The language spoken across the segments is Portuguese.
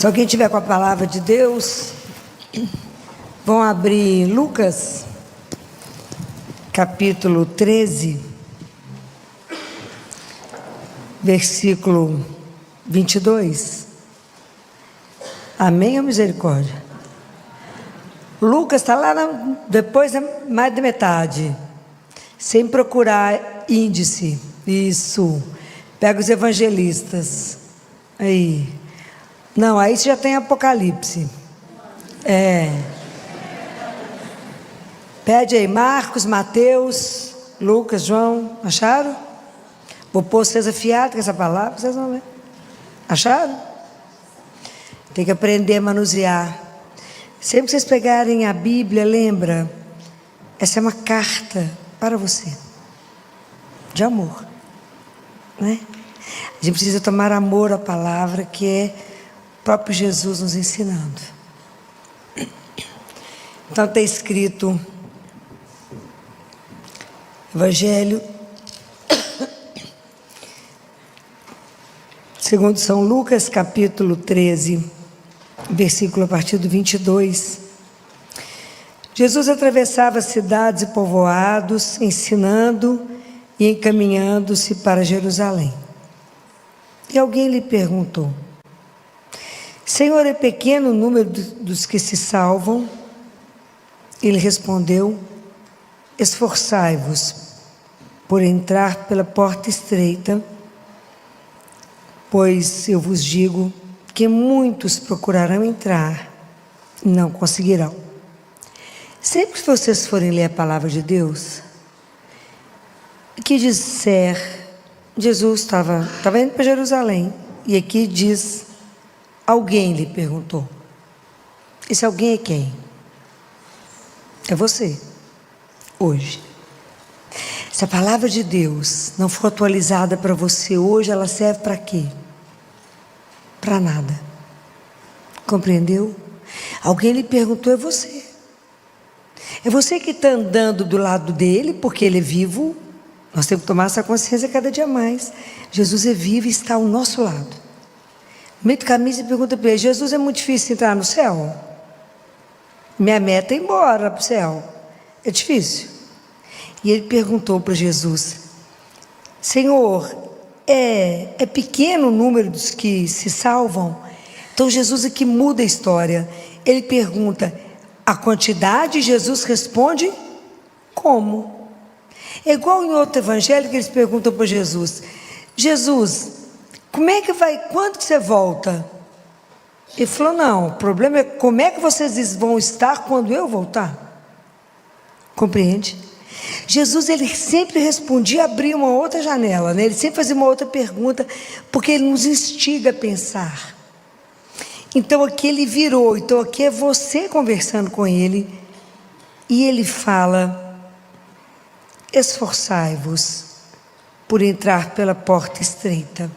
Se alguém tiver com a palavra de Deus, vão abrir Lucas, capítulo 13, versículo 22. Amém ou misericórdia? Lucas está lá depois mais da metade, sem procurar índice. Isso. Pega os evangelistas. Aí. Não, aí você já tem Apocalipse. Pede aí Marcos, Mateus, Lucas, João. Acharam? Vou pôr vocês afiados com essa palavra, vocês vão ver. Acharam? Tem que aprender a manusear. Sempre que vocês pegarem a Bíblia, lembra, essa é uma carta para você, de amor, né? A gente precisa tomar amor à palavra, que é o próprio Jesus nos ensinando. Então está escrito, Evangelho segundo São Lucas, capítulo 13, versículo a partir do 22. Jesus atravessava cidades e povoados, ensinando e encaminhando-se para Jerusalém. E alguém lhe perguntou: Senhor, é pequeno o número dos que se salvam? Ele respondeu: esforçai-vos por entrar pela porta estreita, pois eu vos digo que muitos procurarão entrar e não conseguirão. Sempre que vocês forem ler a palavra de Deus, que disser, Jesus estava indo para Jerusalém, e aqui diz, alguém lhe perguntou. Esse alguém é quem? É você, hoje. Se a palavra de Deus não for atualizada para você hoje, ela serve para quê? Para nada. Compreendeu? Alguém lhe perguntou, é você. É você que está andando do lado dele, porque ele é vivo. Nós temos que tomar essa consciência cada dia mais. Jesus é vivo e está ao nosso lado. No meio do caminho você pergunta para ele: Jesus, é muito difícil entrar no céu? Minha meta é ir embora para o céu. É difícil? E ele perguntou para Jesus: Senhor, é pequeno o número dos que se salvam? Então Jesus aqui muda a história. Ele pergunta a quantidade, e Jesus responde como. É igual em outro evangelho que eles perguntam para Jesus: Jesus, como é que vai, quando que você volta? Ele falou: não, o problema é como é que vocês vão estar quando eu voltar. Compreende? Jesus, ele sempre respondia, abria uma outra janela, né? Ele sempre fazia uma outra pergunta, porque ele nos instiga a pensar. Então aqui ele virou, então aqui é você conversando com ele, e ele fala: esforçai-vos por entrar pela porta estreita.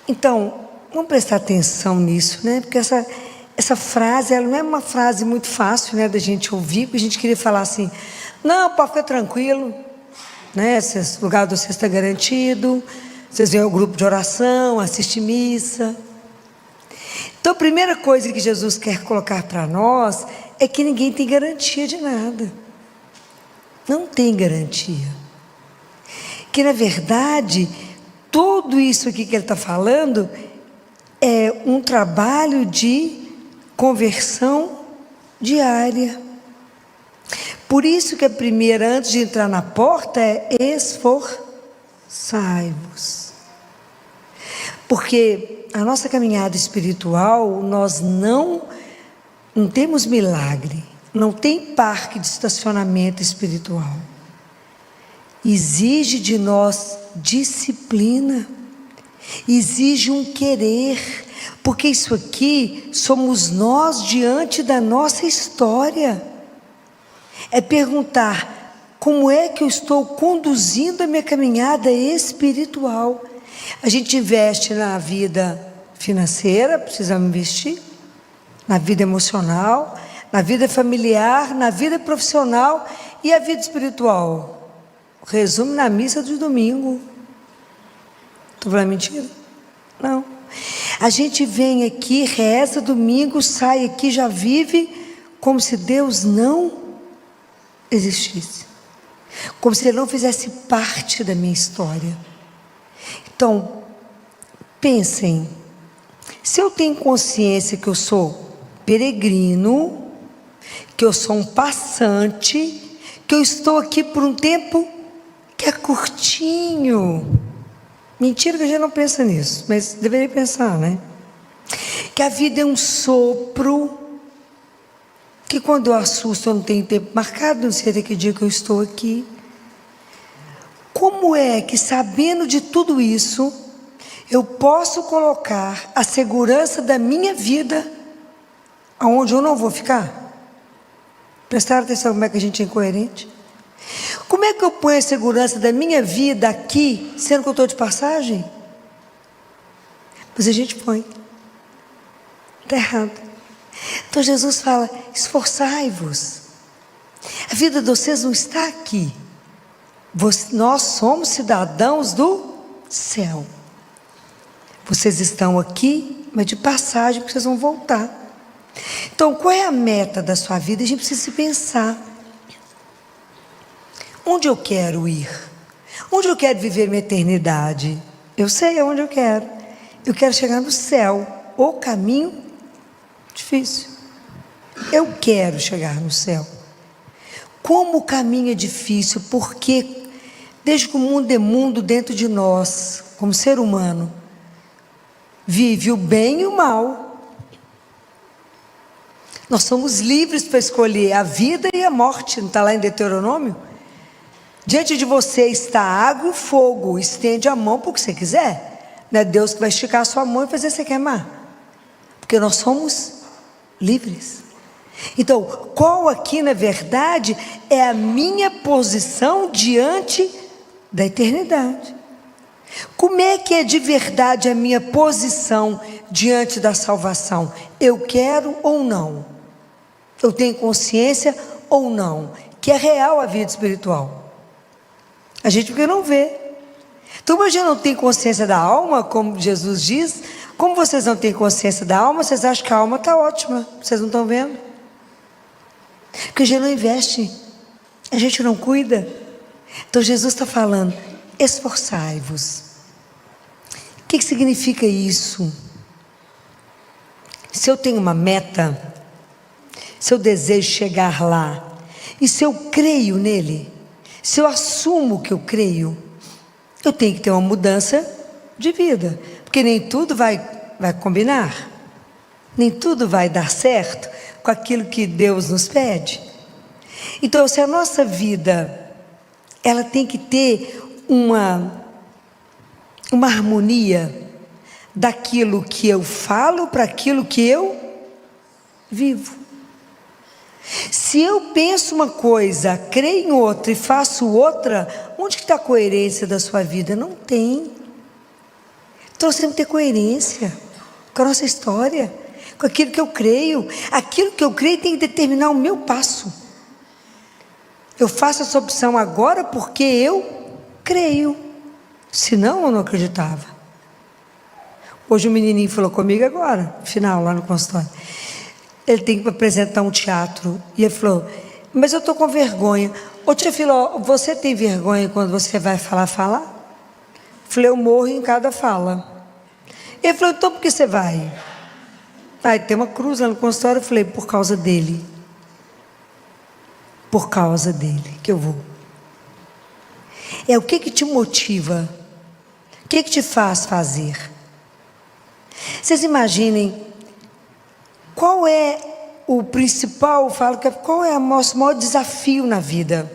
Então, vamos prestar atenção nisso, né? Porque essa frase, ela não é uma frase muito fácil, né, da gente ouvir, porque a gente queria falar assim: não, pode ficar tranquilo, né? O lugar de vocês está garantido, vocês vêm ao grupo de oração, assistem missa. Então a primeira coisa que Jesus quer colocar para nós é que ninguém tem garantia de nada. Não tem garantia. Que na verdade, tudo isso aqui que ele está falando é um trabalho de conversão diária. Por isso que a primeira, antes de entrar na porta, é esforçai-vos. Porque a nossa caminhada espiritual, nós não temos milagre, não tem parque de estacionamento espiritual. Exige de nós disciplina, exige um querer, porque isso aqui somos nós diante da nossa história. É perguntar: como é que eu estou conduzindo a minha caminhada espiritual? A gente investe na vida financeira, precisamos investir, na vida emocional, na vida familiar, na vida profissional, e a vida espiritual. Resume na missa de domingo. Estou falando mentira? Não. A gente vem aqui, reza domingo, sai aqui, já vive como se Deus não existisse, como se Ele não fizesse parte da minha história. Então, pensem, se eu tenho consciência que eu sou peregrino, que eu sou um passante, que eu estou aqui por um tempo que é curtinho. Mentira que a gente não pensa nisso, mas deveria pensar, né? Que a vida é um sopro, que quando eu assusto eu não tenho tempo marcado, não sei até que dia que eu estou aqui. Como é que, sabendo de tudo isso, eu posso colocar a segurança da minha vida aonde eu não vou ficar? Prestaram atenção como é que a gente é incoerente? Como é que eu ponho a segurança da minha vida aqui, sendo que eu estou de passagem? Mas a gente põe. Está errado. Então Jesus fala, esforçai-vos. A vida de vocês não está aqui. Nós somos cidadãos do céu. Vocês estão aqui, mas de passagem, porque vocês vão voltar. Então, qual é a meta da sua vida? A gente precisa se pensar. Onde eu quero ir? Onde eu quero viver minha eternidade? Eu sei aonde eu quero. Eu quero chegar no céu. O caminho, difícil. Eu quero chegar no céu. Como o caminho é difícil? Porque desde que o mundo é mundo dentro de nós, como ser humano, vive o bem e o mal. Nós somos livres para escolher a vida e a morte. Não está lá em Deuteronômio? Diante de você está água e fogo. Estende a mão para o que você quiser. Não é Deus que vai esticar a sua mão e fazer você queimar. Porque nós somos livres. Então, qual aqui na verdade é a minha posição diante da eternidade? Como é que é de verdade a minha posição diante da salvação? Eu quero ou não? Eu tenho consciência ou não? Que é real a vida espiritual. A gente porque não vê. Então, mas já não tem consciência da alma, como Jesus diz. Como vocês não têm consciência da alma, vocês acham que a alma está ótima. Vocês não estão vendo? Porque a gente não investe. A gente não cuida. Então Jesus está falando, esforçai-vos. O que significa isso? Se eu tenho uma meta, se eu desejo chegar lá, e se eu creio nele, se eu assumo que eu creio, eu tenho que ter uma mudança de vida, porque nem tudo vai combinar, nem tudo vai dar certo com aquilo que Deus nos pede. Então, se a nossa vida, ela tem que ter uma harmonia daquilo que eu falo para aquilo que eu vivo. Se eu penso uma coisa, creio em outra e faço outra, onde que está a coerência da sua vida? Não tem. Então nós temos que ter coerência com a nossa história, com aquilo que eu creio. Aquilo que eu creio tem que determinar o meu passo. Eu faço essa opção agora porque eu creio. Senão eu não acreditava. Hoje o menininho falou comigo agora, no final, lá no consultório. Ele tem que apresentar um teatro. E ele falou, mas eu estou com vergonha. Ô tia Filó, você tem vergonha quando você vai falar? Eu falei, eu morro em cada fala. Ele falou, então por que você vai? Aí tem uma cruz lá no consultório. Eu falei, por causa dele. Por causa dele que eu vou. É o que te motiva? O que te faz fazer? Vocês imaginem qual é o principal, eu falo que qual é o nosso maior desafio na vida?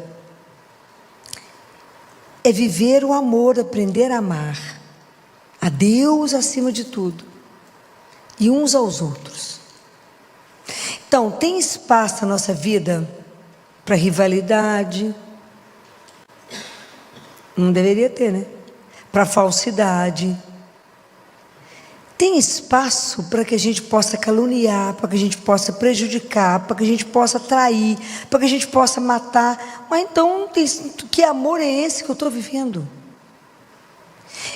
É viver o amor, aprender a amar a Deus acima de tudo e uns aos outros. Então, tem espaço na nossa vida para rivalidade? Não deveria ter, né? Para falsidade. Tem espaço para que a gente possa caluniar, para que a gente possa prejudicar, para que a gente possa trair, para que a gente possa matar. Mas então, que amor é esse que eu estou vivendo?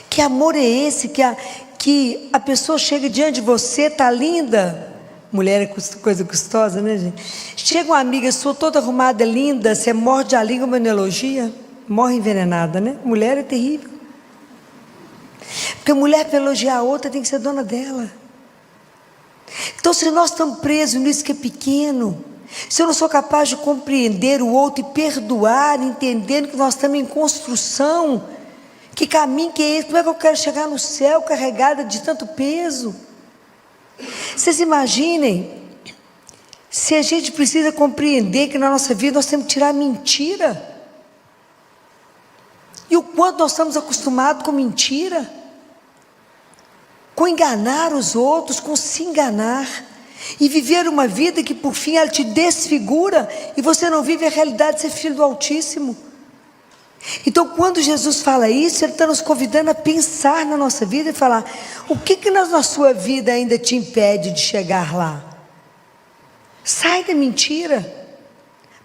Que amor é esse? Que que a pessoa chega diante de você, tá linda. Mulher é coisa custosa, né, gente? Chega uma amiga sua toda arrumada, linda, você morde a língua, mas não elogia, morre envenenada, né? Mulher é terrível. Porque a mulher, para elogiar a outra, tem que ser dona dela. Então, se nós estamos presos nisso que é pequeno, se eu não sou capaz de compreender o outro e perdoar, entendendo que nós estamos em construção, que caminho que é esse? Como é que eu quero chegar no céu carregada de tanto peso? Vocês imaginem, se a gente precisa compreender que na nossa vida nós temos que tirar a mentira, e o quanto nós estamos acostumados com mentira, com enganar os outros, com se enganar, e viver uma vida que por fim ela te desfigura, e você não vive a realidade de ser filho do Altíssimo. Então, quando Jesus fala isso, Ele está nos convidando a pensar na nossa vida e falar: o que na sua vida ainda te impede de chegar lá? Sai da mentira.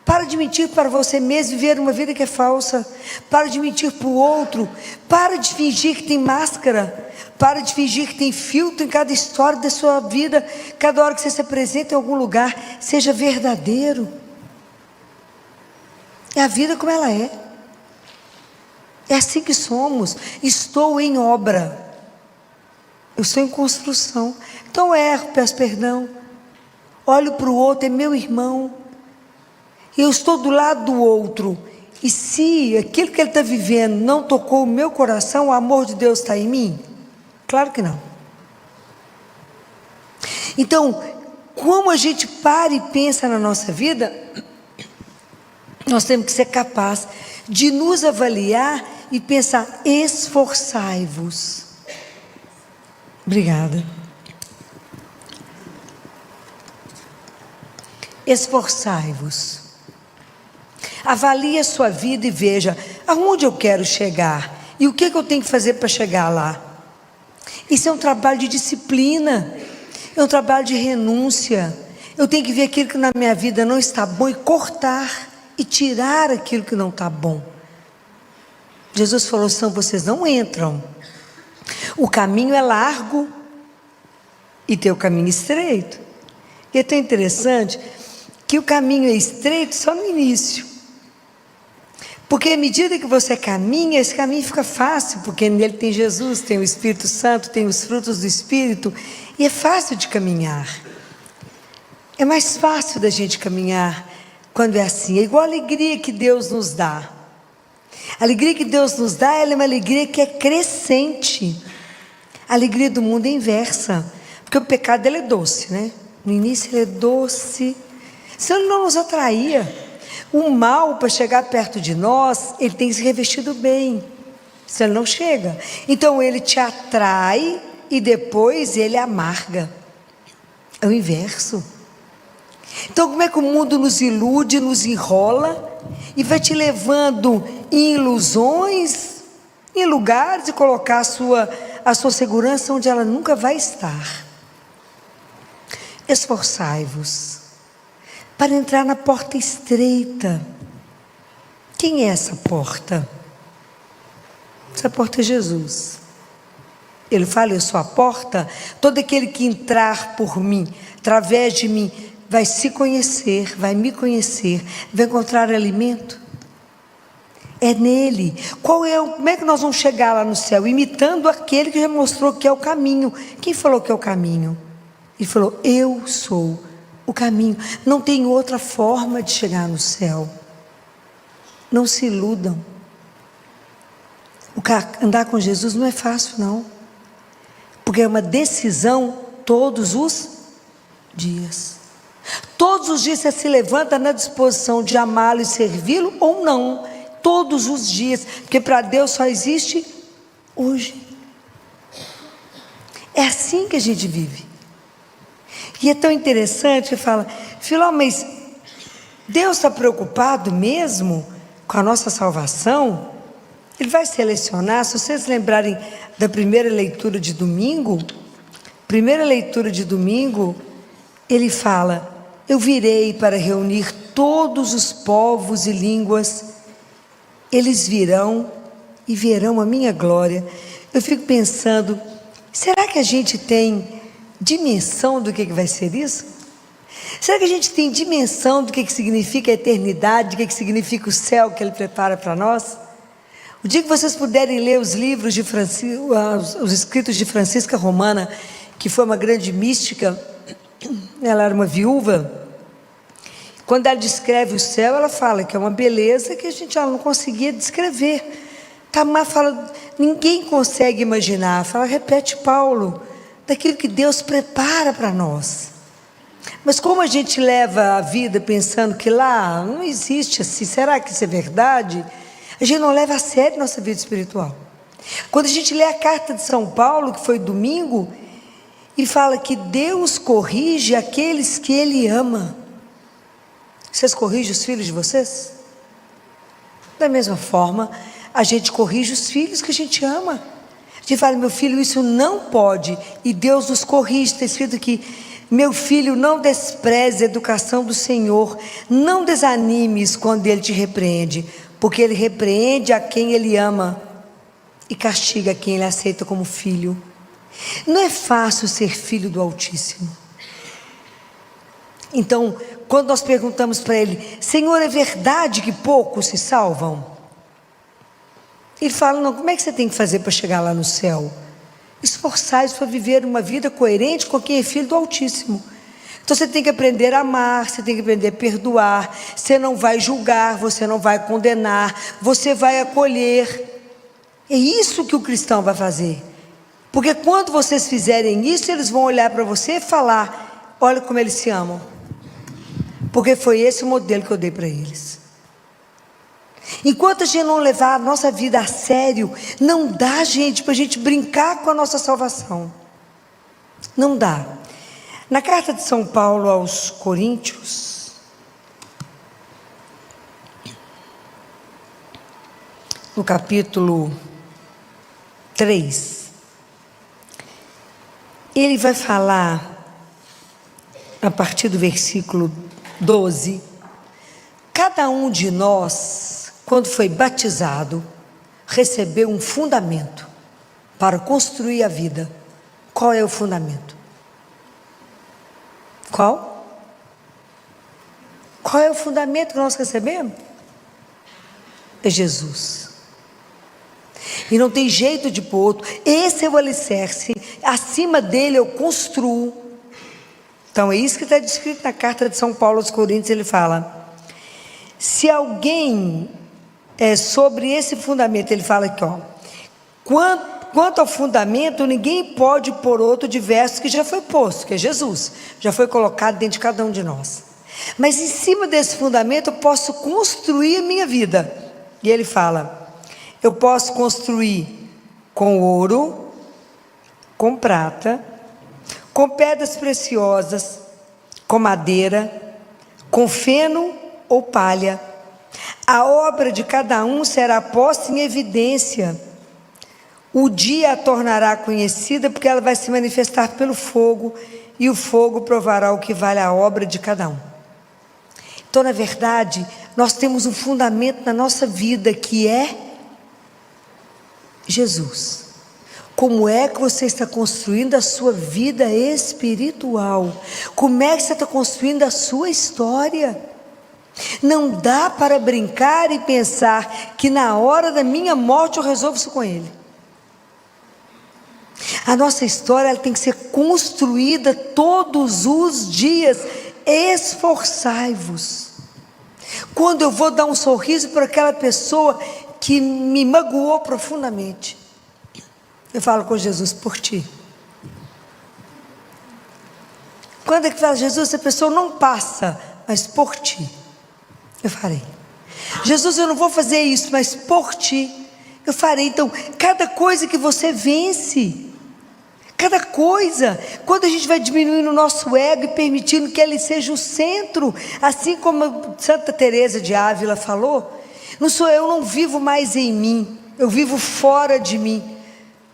Para de mentir para você mesmo, viver uma vida que é falsa. Para de mentir para o outro. Para de fingir que tem máscara. Para de fingir que tem filtro em cada história da sua vida. Cada hora que você se apresenta em algum lugar, seja verdadeiro. É a vida como ela é. É assim que somos. Estou em obra. Eu estou em construção. Então eu erro, peço perdão. Olho para o outro, é meu irmão. Eu estou do lado do outro. E se aquilo que ele está vivendo não tocou o meu coração, o amor de Deus está em mim? Claro que não. Então, como a gente para e pensa na nossa vida, nós temos que ser capazes de nos avaliar e pensar: esforçai-vos. Obrigada. Esforçai-vos. Avalie a sua vida e veja aonde eu quero chegar e o que eu tenho que fazer para chegar lá. Isso é um trabalho de disciplina, é um trabalho de renúncia. Eu tenho que ver aquilo que na minha vida não está bom e cortar e tirar aquilo que não está bom. Jesus falou: senão vocês não entram. O caminho é largo e tem o caminho estreito. E é tão interessante que o caminho é estreito só no início. Porque à medida que você caminha, esse caminho fica fácil, porque nele tem Jesus, tem o Espírito Santo, tem os frutos do Espírito, e é fácil de caminhar. É mais fácil da gente caminhar quando é assim. É igual a alegria que Deus nos dá. A alegria que Deus nos dá, ela é uma alegria que é crescente. A alegria do mundo é inversa, porque o pecado ele é doce, né? No início ele é doce, senão ele não nos atraía. O mal, para chegar perto de nós, ele tem que se revestir do bem, senão ele não chega. Então ele te atrai e depois ele amarga. É o inverso. Então como é que o mundo nos ilude, nos enrola e vai te levando em ilusões, em lugares, e colocar a sua segurança onde ela nunca vai estar. Esforçai-vos para entrar na porta estreita. Quem é essa porta? Essa porta é Jesus. Ele fala: eu sou a porta. Todo aquele que entrar por mim, através de mim, vai se conhecer, vai me conhecer, vai encontrar alimento. É nele. Como é que nós vamos chegar lá no céu? Imitando aquele que já mostrou que é o caminho. Quem falou que é o caminho? Ele falou: eu sou o caminho. Não tem outra forma de chegar no céu. Não se iludam. Andar com Jesus não é fácil, não. Porque é uma decisão todos os dias. Todos os dias você se levanta na disposição de amá-lo e servi-lo ou não. Todos os dias. Porque para Deus só existe hoje. É assim que a gente vive. E é tão interessante que fala: Filó, mas Deus está preocupado mesmo com a nossa salvação? Ele vai selecionar. Se vocês lembrarem da primeira leitura de domingo, ele fala: eu virei para reunir todos os povos e línguas, eles virão e verão a minha glória. Eu fico pensando, Será que a gente tem dimensão do que vai ser isso? Será que a gente tem dimensão do que significa a eternidade, do que significa o céu que Ele prepara para nós? O dia que vocês puderem ler os livros de os escritos de Francisca Romana, que foi uma grande mística, ela era uma viúva. Quando ela descreve o céu, ela fala que é uma beleza que ela não conseguia descrever. Tamar fala, ninguém consegue imaginar. Fala, repete Paulo, daquilo que Deus prepara para nós. Mas como a gente leva a vida pensando que lá não existe assim, será que isso é verdade? A gente não leva a sério nossa vida espiritual. Quando a gente lê a carta de São Paulo, que foi domingo, e fala que Deus corrige aqueles que Ele ama. Vocês corrigem os filhos de vocês? Da mesma forma, a gente corrige os filhos que a gente ama. A gente fala, meu filho, isso não pode. E Deus nos corrige. Está escrito aqui, meu filho, não despreze a educação do Senhor. Não desanimes quando Ele te repreende. Porque Ele repreende a quem Ele ama e castiga quem Ele aceita como filho. Não é fácil ser filho do Altíssimo. Então, quando nós perguntamos para Ele, Senhor, é verdade que poucos se salvam? Ele fala, não, como é que você tem que fazer para chegar lá no céu? Esforçai-vos para viver uma vida coerente com quem é filho do Altíssimo. Então você tem que aprender a amar, você tem que aprender a perdoar, você não vai julgar, você não vai condenar, você vai acolher. É isso que o cristão vai fazer. Porque quando vocês fizerem isso, eles vão olhar para você e falar, olha como eles se amam. Porque foi esse o modelo que eu dei para eles. Enquanto a gente não levar a nossa vida a sério, não dá, gente, para a gente brincar com a nossa salvação. Não dá. Na carta de São Paulo aos Coríntios, no capítulo 3, ele vai falar, a partir do versículo 12, cada um de nós, quando foi batizado, recebeu um fundamento para construir a vida. Qual é o fundamento? Qual? Qual é o fundamento que nós recebemos? É Jesus. E não tem jeito de pôr outro. Esse é o alicerce. Acima dele eu construo. Então é isso que está descrito na carta de São Paulo aos Coríntios. Ele fala, se alguém sobre esse fundamento, ele fala aqui, ó, quanto ao fundamento, ninguém pode pôr outro diverso que já foi posto, que é Jesus, já foi colocado dentro de cada um de nós. Mas em cima desse fundamento eu posso construir a minha vida. E ele fala, eu posso construir com ouro, com prata, com pedras preciosas, com madeira, com feno ou palha. A obra de cada um será posta em evidência. O dia a tornará conhecida, porque ela vai se manifestar pelo fogo, e o fogo provará o que vale a obra de cada um. Então, na verdade, nós temos um fundamento na nossa vida, que é Jesus. Como é que você está construindo a sua vida espiritual? Como é que você está construindo a sua história? Não dá para brincar e pensar que na hora da minha morte eu resolvo isso com Ele. A nossa história ela tem que ser construída todos os dias. Esforçai-vos. Quando eu vou dar um sorriso para aquela pessoa que me magoou profundamente, eu falo com Jesus, por ti. Quando é que fala, Jesus, essa pessoa não passa, mas por ti eu farei. Jesus, eu não vou fazer isso, mas por ti eu farei. Então, cada coisa que você vence, cada coisa, quando a gente vai diminuindo o nosso ego e permitindo que ele seja o centro, assim como Santa Teresa de Ávila falou, eu não vivo mais em mim, eu vivo fora de mim,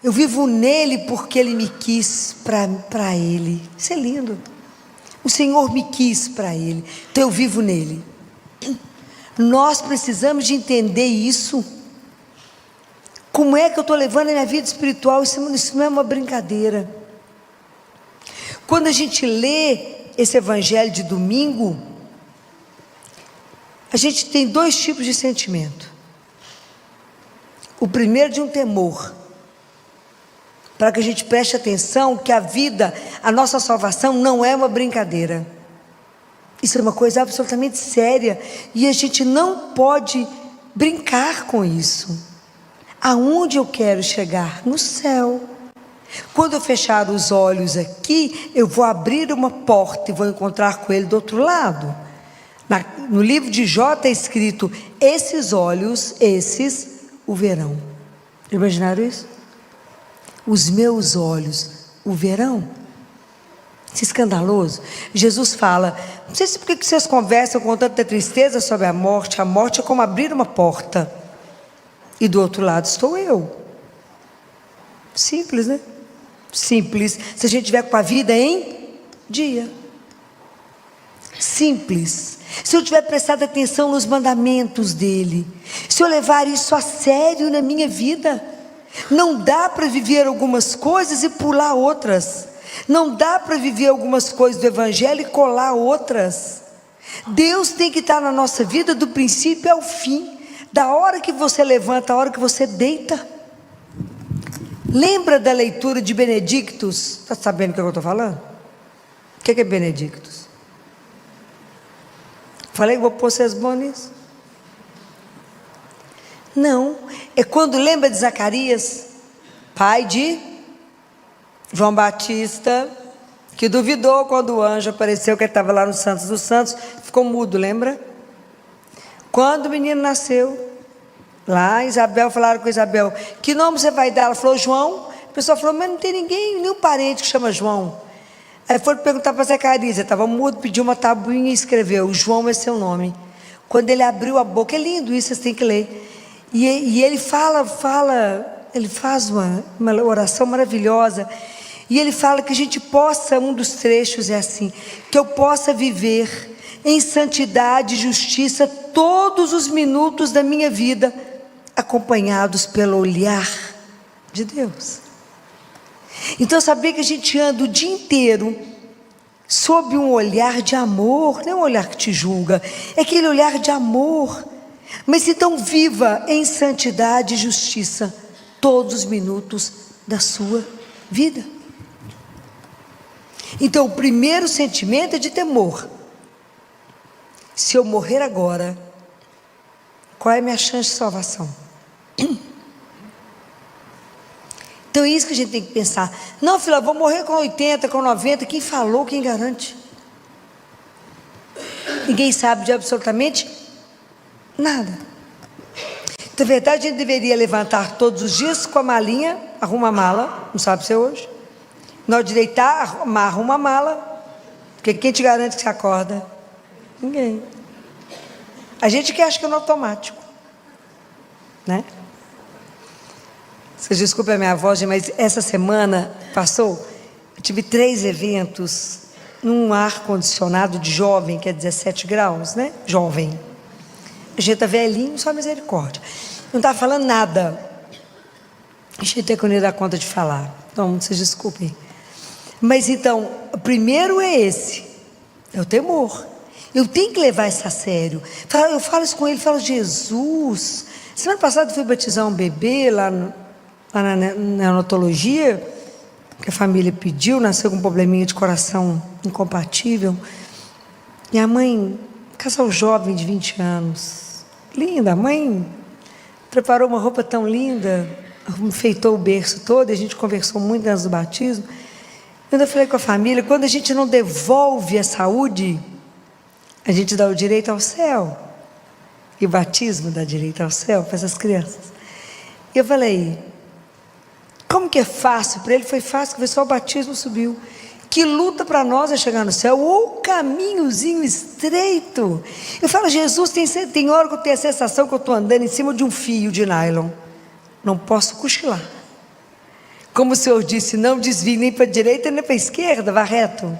eu vivo nele porque ele me quis para ele. Isso é lindo. O Senhor me quis para ele, então eu vivo nele. Nós precisamos de entender isso. Como é que eu estou levando a minha vida espiritual? Isso não é uma brincadeira. Quando a gente lê esse evangelho de domingo, a gente tem dois tipos de sentimento. O primeiro de um temor, para que a gente preste atenção que a vida, a nossa salvação não é uma brincadeira. Isso é uma coisa absolutamente séria e a gente não pode brincar com isso. Aonde eu quero chegar? No céu. Quando eu fechar os olhos aqui, eu vou abrir uma porta e vou encontrar com ele do outro lado. No livro de Jó está escrito: esses olhos, esses o verão. Imaginaram isso? Os meus olhos o verão. Isso é escandaloso. Jesus fala: não sei se por que vocês conversam com tanta tristeza sobre a morte. A morte é como abrir uma porta e do outro lado estou eu. Simples, né? Simples, se a gente tiver com a vida em dia. Simples. Se eu tiver prestado atenção nos mandamentos dele, se eu levar isso a sério na minha vida, não dá para viver algumas coisas e pular outras. Não dá para viver algumas coisas do evangelho e colar outras. Deus tem que estar na nossa vida do princípio ao fim, da hora que você levanta, a hora que você deita. Lembra da leitura de Benedictus? Está sabendo o que eu estou falando? O que é Benedictus? Falei que vou pôr vocês bons nisso? Não, é quando lembra de Zacarias, pai de João Batista, que duvidou quando o anjo apareceu, que ele estava lá no Santos dos Santos, ficou mudo, lembra? Quando o menino nasceu, lá Isabel, falaram com Isabel: que nome você vai dar? Ela falou: João. A pessoa falou: mas não tem ninguém, nenhum parente que chama João. Aí foram perguntar para Zacarias, ele estava mudo, pediu uma tabuinha e escreveu: João é seu nome. Quando ele abriu a boca, é lindo isso, vocês têm que ler. E ele ele faz uma oração maravilhosa. E ele fala que a gente possa, um dos trechos é assim: que eu possa viver em santidade e justiça todos os minutos da minha vida, acompanhados pelo olhar de Deus. Então, sabia que a gente anda o dia inteiro sob um olhar de amor, não é um olhar que te julga, é aquele olhar de amor. Mas então viva em santidade e justiça todos os minutos da sua vida. Então, o primeiro sentimento é de temor. Se eu morrer agora, qual é a minha chance de salvação? Então é isso que a gente tem que pensar. Não, filha, eu vou morrer com 80, com 90, quem falou, quem garante? Ninguém sabe de absolutamente nada. Então, na verdade, a gente deveria levantar todos os dias com a malinha, arruma a mala, não sabe se é hoje. Na hora de deitar, arruma a mala, porque quem te garante que você acorda? Ninguém. A gente que acha que é no automático, né? Vocês desculpem a minha voz, mas essa semana passou, eu tive 3 eventos num ar-condicionado de jovem, que é 17 graus, né? Jovem. A gente está velhinho, só misericórdia. Não estava falando nada. A gente tem que dar conta de falar. Então, vocês desculpem. Mas então, o primeiro é esse, é o temor. Eu tenho que levar isso a sério. Eu falo isso com ele, falo: Jesus. Semana passada eu fui batizar um bebê lá na neonatologia, que a família pediu, nasceu com um probleminha de coração incompatível. E a mãe, casal jovem de 20 anos, linda, a mãe preparou uma roupa tão linda, enfeitou o berço todo, e a gente conversou muito antes do batismo. Quando eu falei com a família, quando a gente não devolve a saúde, a gente dá o direito ao céu. E o batismo dá direito ao céu para essas crianças. E eu falei: como que é fácil? Para ele foi fácil, que foi só o batismo, subiu. Que luta para nós é chegar no céu, ou caminhozinho estreito. Eu falo: Jesus, tem hora que eu tenho a sensação que eu estou andando em cima de um fio de nylon. Não posso cochilar. Como o Senhor disse, não desvie nem para a direita nem para a esquerda, vá reto.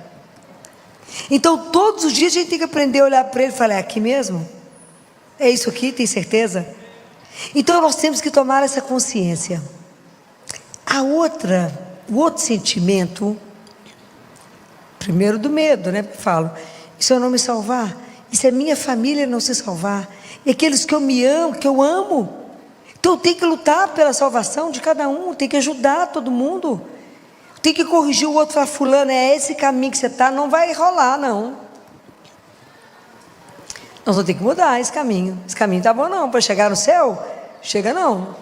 Então, todos os dias a gente tem que aprender a olhar para ele e falar: é aqui mesmo? É isso aqui, tem certeza? Então nós temos que tomar essa consciência. O outro sentimento, primeiro do medo, né? Eu falo, e se eu não me salvar? E se a minha família não se salvar? E aqueles que eu amo? Então eu tenho que lutar pela salvação de cada um, tenho que ajudar todo mundo. Tem que corrigir o outro, falar, fulano, é esse caminho que você está, não vai rolar, não. Nós vamos ter que mudar esse caminho. Esse caminho está bom não, para chegar no céu, chega não.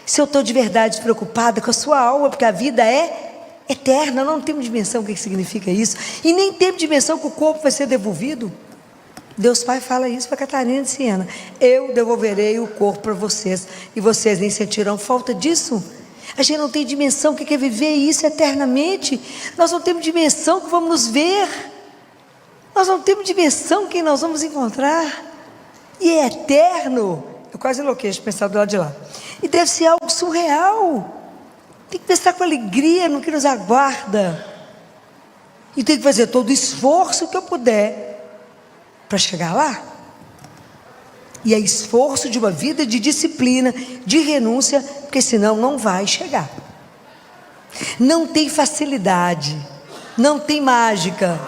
Se eu estou de verdade preocupada com a sua alma, porque a vida é eterna, não temos dimensão do que significa isso, e nem temos dimensão que o corpo vai ser devolvido. Deus Pai fala isso para Catarina de Siena: eu devolverei o corpo para vocês, e vocês nem sentirão falta disso. A gente não tem dimensão do que é viver isso eternamente. Nós não temos dimensão que vamos nos ver. Nós não temos dimensão quem nós vamos encontrar. E é eterno. Eu quase enlouqueço de pensar do lado de lá. E deve ser algo surreal. Tem que pensar com alegria no que nos aguarda. E tem que fazer todo o esforço que eu puder para chegar lá. E é esforço de uma vida de disciplina, de renúncia, porque senão não vai chegar. Não tem facilidade, não tem mágica.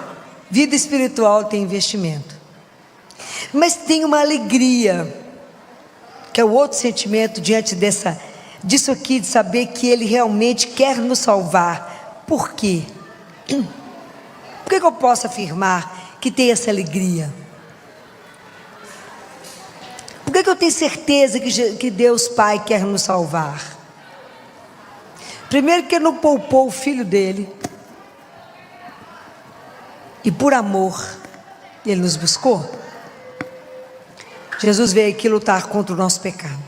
Vida espiritual tem investimento. Mas tem uma alegria, que é o outro sentimento diante disso aqui, de saber que Ele realmente quer nos salvar. Por quê? Por que eu posso afirmar que tem essa alegria? Por que eu tenho certeza que Deus Pai quer nos salvar? Primeiro, que Ele não poupou o Filho dele, e por amor Ele nos buscou. Jesus veio aqui lutar contra o nosso pecado.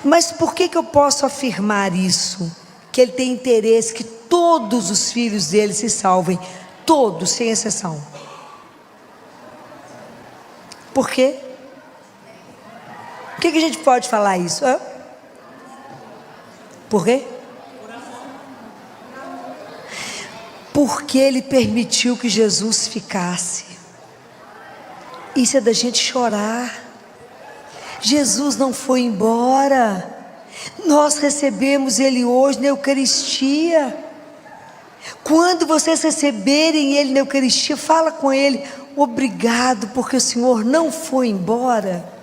Mas por que eu posso afirmar isso? Que Ele tem interesse que todos os filhos dele se salvem, todos, sem exceção. Por quê? Por que a gente pode falar isso? Hã? Por quê? Porque Ele permitiu que Jesus ficasse. Isso é da gente chorar. Jesus não foi embora. Nós recebemos Ele hoje na Eucaristia. Quando vocês receberem Ele na Eucaristia, fala com Ele: obrigado, porque o Senhor não foi embora.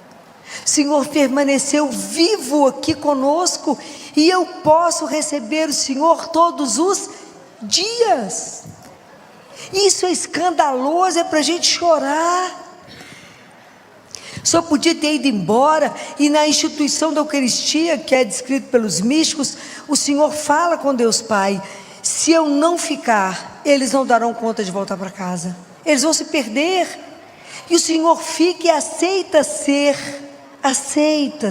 O Senhor permaneceu vivo aqui conosco, e eu posso receber o Senhor todos os dias. Isso é escandaloso, é para a gente chorar. Só podia ter ido embora, e na instituição da Eucaristia, que é descrito pelos místicos, o Senhor fala com Deus Pai: se eu não ficar, eles não darão conta de voltar para casa, eles vão se perder. E o Senhor fica e aceita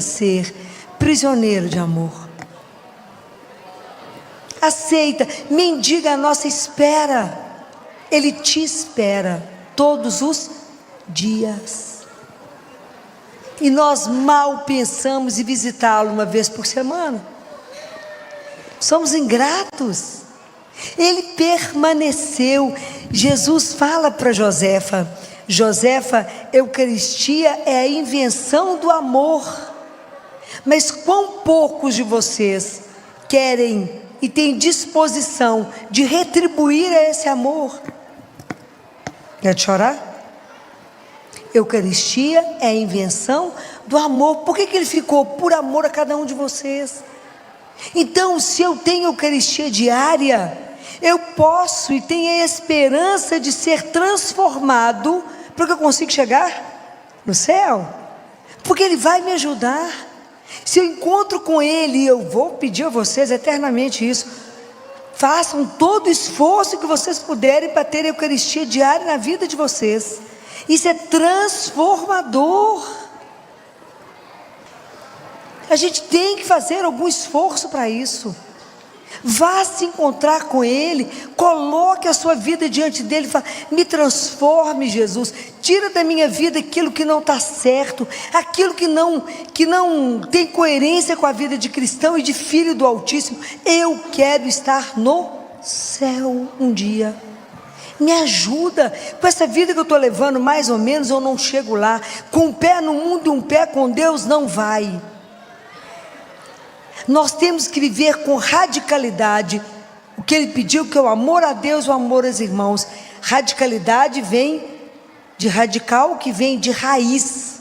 ser prisioneiro de amor. Aceita, mendiga a nossa espera. Ele te espera todos os dias. E nós mal pensamos em visitá-lo uma vez por semana. Somos ingratos. Ele permaneceu. Jesus fala para Josefa: Josefa, Eucaristia é a invenção do amor. Mas quão poucos de vocês querem e têm disposição de retribuir a esse amor? Quer chorar? Eucaristia é a invenção do amor. Por que ele ficou? Por amor a cada um de vocês. Então, se eu tenho Eucaristia diária, eu posso e tenho a esperança de ser transformado, porque eu consigo chegar no céu, porque Ele vai me ajudar. Se eu encontro com Ele, eu vou pedir a vocês eternamente isso: façam todo o esforço que vocês puderem para ter a Eucaristia diária na vida de vocês. Isso é transformador. A gente tem que fazer algum esforço para isso. Vá se encontrar com Ele, coloque a sua vida diante dEle e fala: me transforme, Jesus, tira da minha vida aquilo que não está certo, aquilo que não tem coerência com a vida de cristão e de filho do Altíssimo. Eu quero estar no céu um dia. Me ajuda, com essa vida que eu estou levando, mais ou menos eu não chego lá. Com um pé no mundo e um pé com Deus não vai. Nós temos que viver com radicalidade o que Ele pediu, que é o amor a Deus, o amor aos irmãos. Radicalidade vem de radical, que vem de raiz.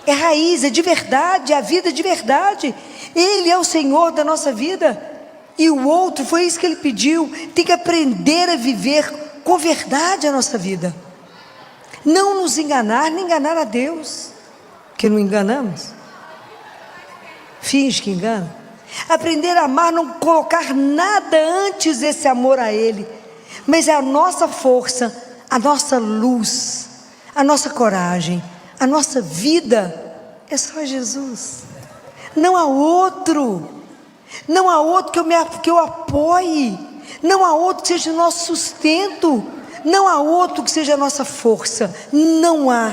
É raiz, é de verdade, é a vida de verdade. Ele é o Senhor da nossa vida. E o outro, foi isso que Ele pediu. Tem que aprender a viver com verdade a nossa vida. Não nos enganar, nem enganar a Deus, que não enganamos. Finge que engana. Aprender a amar, não colocar nada antes desse amor a Ele, mas é a nossa força, a nossa luz, a nossa coragem, a nossa vida é só Jesus. Não há outro. Não há outro que eu apoie. Não há outro que seja o nosso sustento. Não há outro que seja a nossa força. Não há.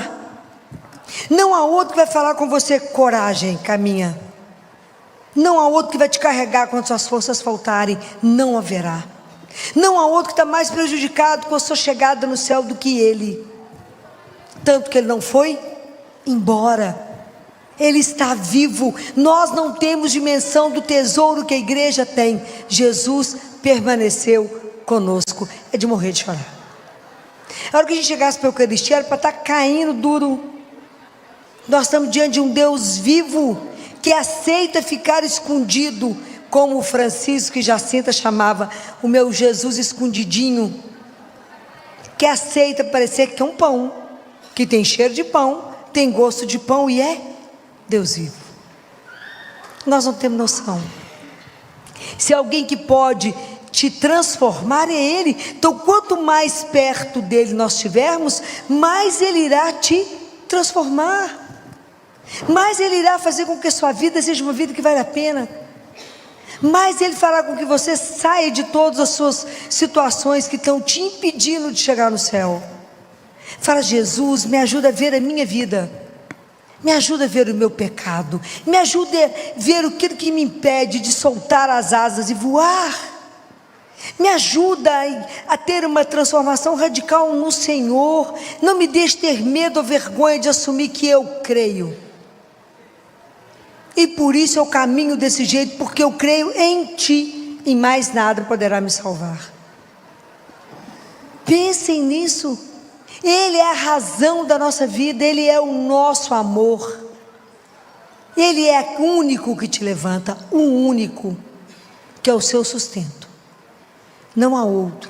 Não há outro que vai falar com você: coragem, caminha. Não há outro que vai te carregar quando suas forças faltarem. Não haverá. Não há outro que está mais prejudicado com a sua chegada no céu do que ele. Tanto que ele não foi embora. Ele está vivo. Nós não temos dimensão do tesouro que a igreja tem. Jesus permaneceu conosco. É de morrer de chorar. A hora que a gente chegasse para a Eucaristia, era para estar caindo duro. Nós estamos diante de um Deus vivo, que aceita ficar escondido, como o Francisco e Jacinta chamava, o meu Jesus escondidinho, que aceita parecer que é um pão, que tem cheiro de pão, tem gosto de pão e é Deus vivo. Nós não temos noção. Se alguém que pode te transformar é Ele. Então quanto mais perto dele nós estivermos, mais Ele irá te transformar, mais Ele irá fazer com que a sua vida seja uma vida que vale a pena, mais Ele fará com que você saia de todas as suas situações que estão te impedindo de chegar no céu. Fala: Jesus, me ajuda a ver a minha vida, me ajuda a ver o meu pecado, me ajuda a ver aquilo que me impede de soltar as asas e voar, me ajuda a ter uma transformação radical no Senhor. Não me deixe ter medo ou vergonha de assumir que eu creio, e por isso eu caminho desse jeito, porque eu creio em Ti, e mais nada poderá me salvar. Pensem nisso. Ele é a razão da nossa vida, Ele é o nosso amor, Ele é o único que te levanta, o único que é o seu sustento. Não há outro.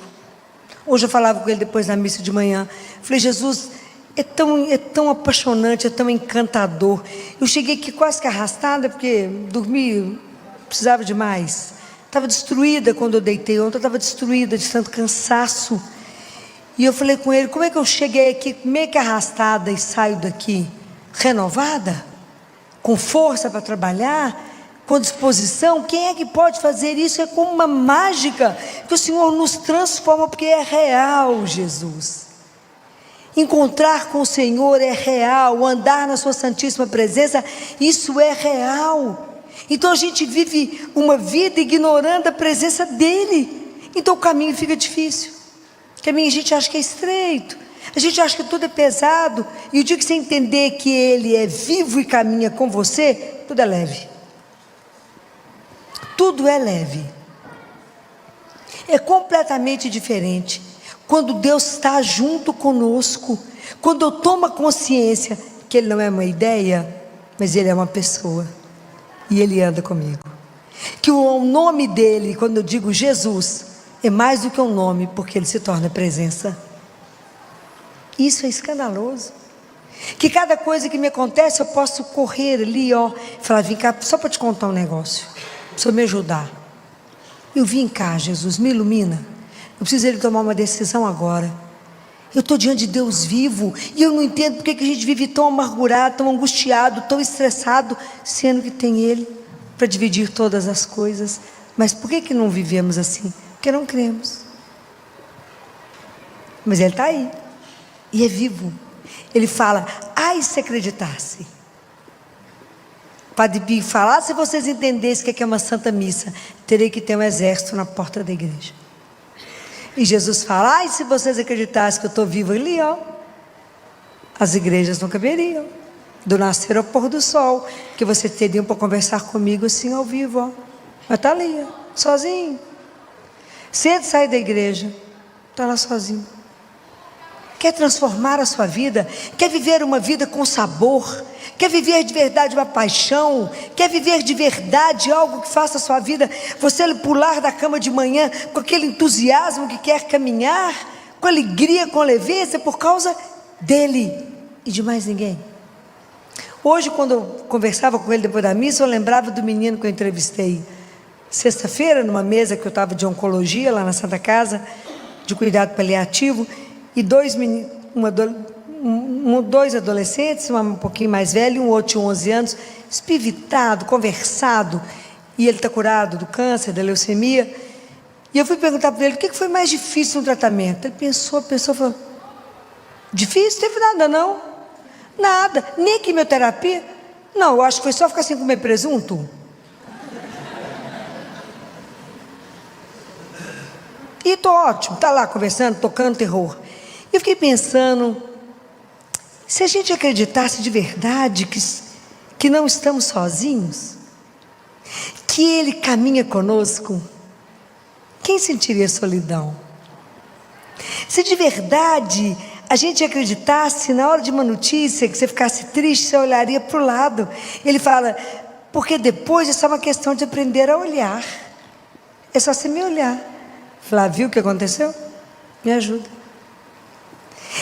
Hoje eu falava com ele depois da missa de manhã. Falei: Jesus, é tão apaixonante, é tão encantador. Eu cheguei aqui quase que arrastada, porque dormi, precisava demais. Estava destruída quando eu deitei ontem, eu estava destruída de tanto cansaço. E eu falei com ele: como é que eu cheguei aqui meio que arrastada e saio daqui renovada, com força para trabalhar, com disposição? Quem é que pode fazer isso? É como uma mágica que o Senhor nos transforma, porque é real, Jesus. Encontrar com o Senhor é real, andar na sua santíssima presença, isso é real. Então a gente vive uma vida ignorando a presença dEle, então o caminho fica difícil. O caminho a gente acha que é estreito, a gente acha que tudo é pesado, e o dia que você entender que Ele é vivo e caminha com você, tudo é leve. Tudo é leve. É completamente diferente quando Deus está junto conosco, quando eu tomo consciência que Ele não é uma ideia, mas Ele é uma pessoa, e Ele anda comigo, que o nome dEle, quando eu digo Jesus, é mais do que um nome, porque Ele se torna presença. Isso é escandaloso. Que cada coisa que me acontece, eu posso correr ali, e falar: vem cá, só para te contar um negócio, precisa me ajudar. Eu vim cá, Jesus, me ilumina. Eu preciso Ele tomar uma decisão agora. Eu estou diante de Deus vivo, e eu não entendo porque que a gente vive tão amargurado, tão angustiado, tão estressado, sendo que tem Ele para dividir todas as coisas. Mas por que não vivemos assim? Porque não cremos. Mas Ele está aí, e é vivo. Ele fala: ai, se acreditasse. Padre Pio fala: se vocês entendessem o que é uma santa missa, terei que ter um exército na porta da igreja. E Jesus fala: ai, se vocês acreditassem que eu estou vivo ali, ó, as igrejas não caberiam. Do nascer ao pôr do sol, que vocês teriam para conversar comigo assim ao vivo, ó. Mas está ali, ó, sozinho. Cedo sai da igreja, está lá sozinho. Quer transformar a sua vida? Quer viver uma vida com sabor? Quer viver de verdade uma paixão? Quer viver de verdade algo que faça a sua vida, você pular da cama de manhã com aquele entusiasmo que quer caminhar, com alegria, com leveza, por causa dele e de mais ninguém? Hoje, quando eu conversava com ele depois da missa, eu lembrava do menino que eu entrevistei sexta-feira, numa mesa que eu estava de oncologia, lá na Santa Casa, de cuidado paliativo, e dois adolescentes, um pouquinho mais velho, um outro de 11 anos, espivitado, conversado, e ele está curado do câncer, da leucemia. E eu fui perguntar para ele, o que foi mais difícil no tratamento? Ele pensou, falou: difícil? Teve nada não. Nada, nem quimioterapia. Não, eu acho que foi só ficar sem comer presunto. E estou ótimo, está lá conversando, tocando terror. Eu fiquei pensando, se a gente acreditasse de verdade que não estamos sozinhos, que Ele caminha conosco, quem sentiria solidão? Se de verdade a gente acreditasse, na hora de uma notícia, que você ficasse triste, você olharia para o lado. Ele fala, porque depois é só uma questão de aprender a olhar. É só você me olhar. Falar, viu o que aconteceu? Me ajuda.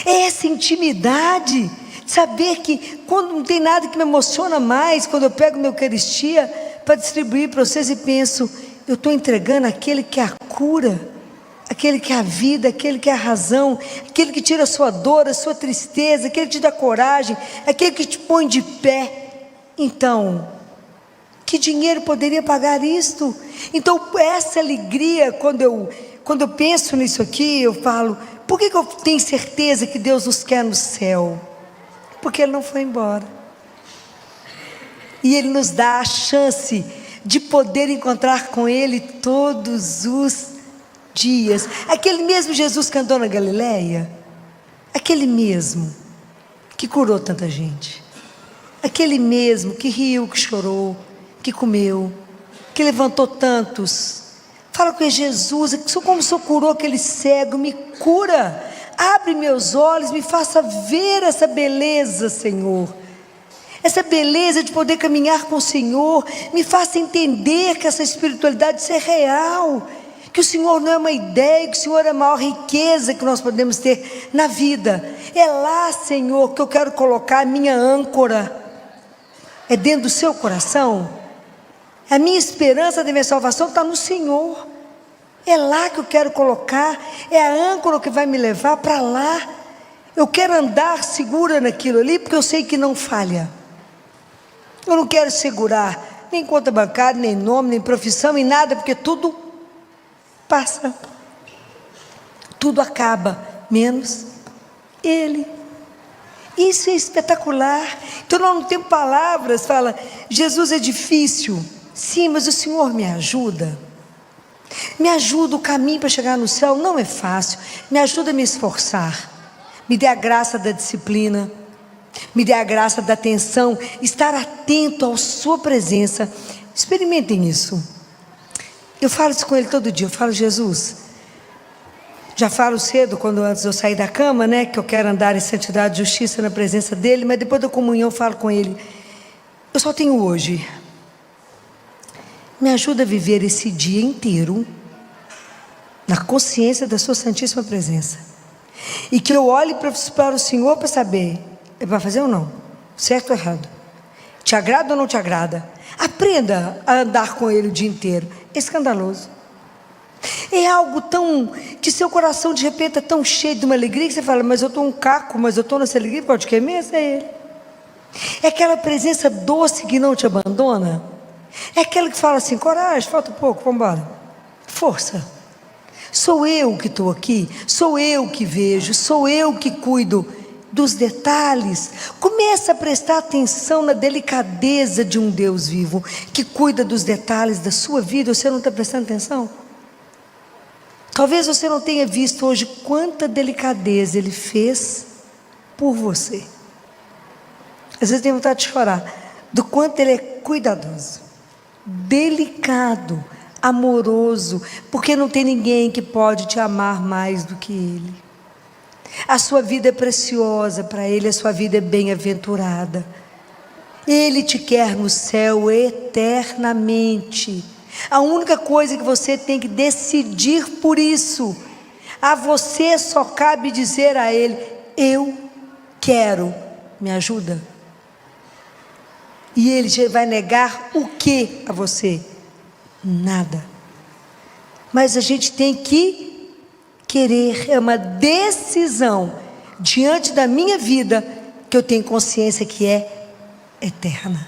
É essa intimidade, saber que quando não tem nada que me emociona mais, quando eu pego minha Eucaristia para distribuir para vocês e penso, eu estou entregando aquele que é a cura, aquele que é a vida, aquele que é a razão, aquele que tira a sua dor, a sua tristeza, aquele que te dá coragem, aquele que te põe de pé. Então, que dinheiro poderia pagar isto? Então, essa alegria, quando eu penso nisso aqui, eu falo, por que eu tenho certeza que Deus nos quer no céu? Porque Ele não foi embora. E Ele nos dá a chance de poder encontrar com Ele todos os dias. Aquele mesmo Jesus que andou na Galileia, aquele mesmo que curou tanta gente, aquele mesmo que riu, que chorou, que comeu, que levantou tantos. Fala com Jesus, como o Senhor curou aquele cego, me cura, abre meus olhos, me faça ver essa beleza, Senhor, essa beleza de poder caminhar com o Senhor, me faça entender que essa espiritualidade é real, que o Senhor não é uma ideia, que o Senhor é a maior riqueza que nós podemos ter na vida. É lá, Senhor, que eu quero colocar a minha âncora. É dentro do seu coração. A minha esperança da minha salvação está no Senhor. É lá que eu quero colocar. É a âncora que vai me levar para lá. Eu quero andar segura naquilo ali, porque eu sei que não falha. Eu não quero segurar nem conta bancária, nem nome, nem profissão, nem nada, porque tudo passa, tudo acaba, menos Ele. Isso é espetacular. Então nós não temos palavras. Fala, Jesus é difícil, sim, mas o Senhor me ajuda. Me ajuda, o caminho para chegar no céu não é fácil. Me ajuda a me esforçar. Me dê a graça da disciplina, me dê a graça da atenção, estar atento à sua presença. Experimentem isso. Eu falo isso com Ele todo dia. Eu falo, Jesus, já falo cedo, quando antes de eu sair da cama, né, que eu quero andar em santidade e justiça na presença dEle, mas depois da comunhão eu falo com Ele, eu só tenho hoje. Me ajuda a viver esse dia inteiro na consciência da sua santíssima presença, e que eu olhe para o Senhor para saber, é para fazer ou não, certo ou errado, te agrada ou não te agrada. Aprenda a andar com Ele o dia inteiro. É escandaloso. É algo tão, que seu coração de repente é tão cheio de uma alegria, que você fala, mas eu estou um caco, mas eu estou nessa alegria, por causa de quem mesmo? É Ele. É aquela presença doce que não te abandona. É aquela que fala assim, coragem, falta pouco, vamos embora. Força. Sou eu que estou aqui, sou eu que vejo, sou eu que cuido dos detalhes. Começa a prestar atenção na delicadeza de um Deus vivo, que cuida dos detalhes da sua vida. Você não está prestando atenção? Talvez você não tenha visto hoje quanta delicadeza Ele fez por você. Às vezes tem vontade de chorar, do quanto Ele é cuidadoso, delicado, amoroso, porque não tem ninguém que pode te amar mais do que Ele. A sua vida é preciosa para Ele, a sua vida é bem-aventurada. Ele te quer no céu eternamente. A única coisa que você tem que decidir por isso, a você só cabe dizer a Ele: eu quero, me ajuda. E Ele já vai negar o que a você? Nada. Mas a gente tem que querer, é uma decisão diante da minha vida, que eu tenho consciência que é eterna.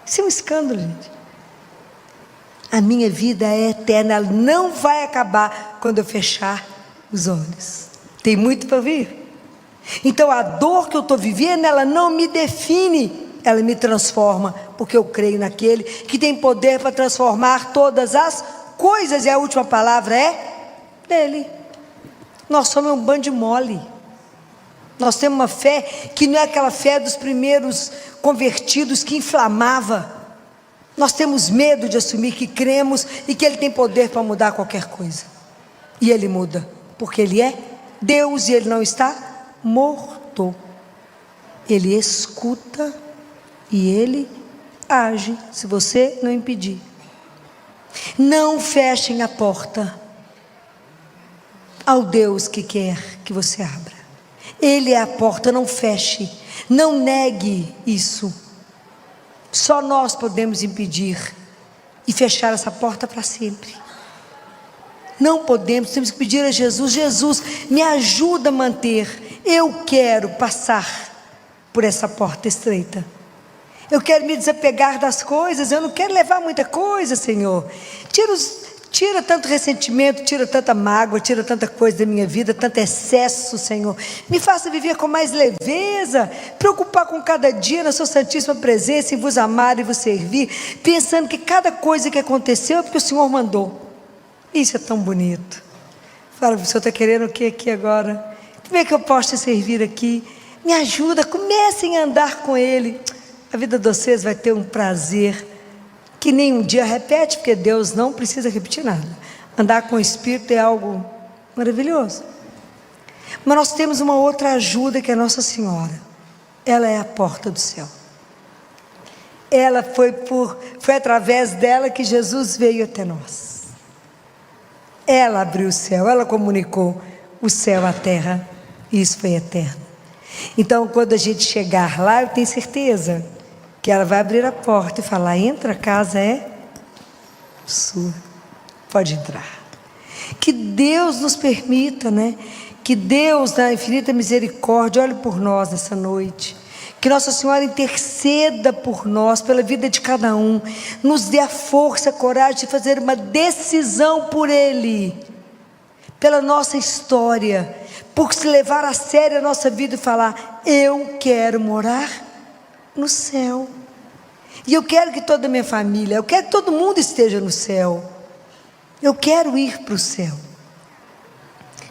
Isso é um escândalo, gente. A minha vida é eterna, ela não vai acabar quando eu fechar os olhos. Tem muito para vir. Então a dor que eu estou vivendo, ela não me define, ela me transforma, porque eu creio naquele que tem poder para transformar todas as coisas, e a última palavra é dele. Nós somos um bando de mole. Nós temos uma fé que não é aquela fé dos primeiros convertidos que inflamava. Nós temos medo de assumir que cremos e que Ele tem poder para mudar qualquer coisa. E Ele muda, porque Ele é Deus e Ele não está morto. Ele escuta e Ele age, se você não impedir. Não fechem a porta ao Deus que quer que você abra. Ele é a porta, não feche, não negue isso. Só nós podemos impedir e fechar essa porta para sempre. Não podemos, temos que pedir a Jesus: Jesus, me ajuda a manter. Eu quero passar por essa porta estreita. Eu quero me desapegar das coisas, eu não quero levar muita coisa, Senhor. Tira tanto ressentimento, tira tanta mágoa, tira tanta coisa da minha vida, tanto excesso, Senhor. Me faça viver com mais leveza, preocupar com cada dia na sua santíssima presença, em vos amar e vos servir, pensando que cada coisa que aconteceu é porque o Senhor mandou. Isso é tão bonito. Fala, o Senhor está querendo o que aqui agora? Como é que eu posso te servir aqui? Me ajuda, comecem a andar com Ele. A vida de vocês vai ter um prazer que nem um dia repete, porque Deus não precisa repetir nada. Andar com o Espírito é algo maravilhoso. Mas nós temos uma outra ajuda, que é Nossa Senhora. Ela é a porta do céu. Ela foi através dela que Jesus veio até nós. Ela abriu o céu, ela comunicou o céu à terra, e isso foi eterno. Então, quando a gente chegar lá, eu tenho certeza que ela vai abrir a porta e falar: entra, a casa é sua, pode entrar. Que Deus nos permita, né? Que Deus, na infinita misericórdia, olhe por nós nessa noite. Que Nossa Senhora interceda por nós, pela vida de cada um, nos dê a força, a coragem de fazer uma decisão por Ele, pela nossa história, por se levar a sério a nossa vida e falar: eu quero morar no céu, e eu quero que toda a minha família, eu quero que todo mundo esteja no céu, eu quero ir para o céu,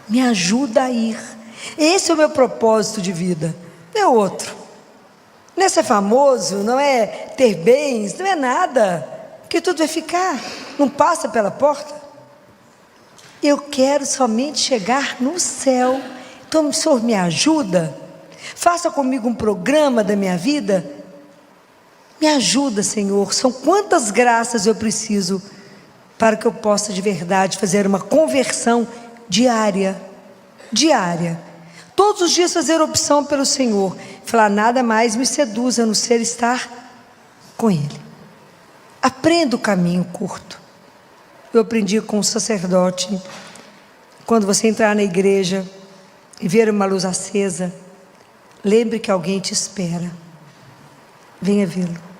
me ajuda a ir. Esse é o meu propósito de vida, não é outro, não é ser famoso, não é ter bens, não é nada, porque tudo vai ficar, não passa pela porta. Eu quero somente chegar no céu. Então o Senhor me ajuda, faça comigo um programa da minha vida, me ajuda, Senhor. São quantas graças eu preciso para que eu possa de verdade fazer uma conversão diária, todos os dias fazer opção pelo Senhor, falar: nada mais me seduz a não ser estar com Ele. Aprenda o caminho curto. Eu aprendi com um sacerdote: quando você entrar na igreja e ver uma luz acesa, lembre que alguém te espera. Venha vê-lo.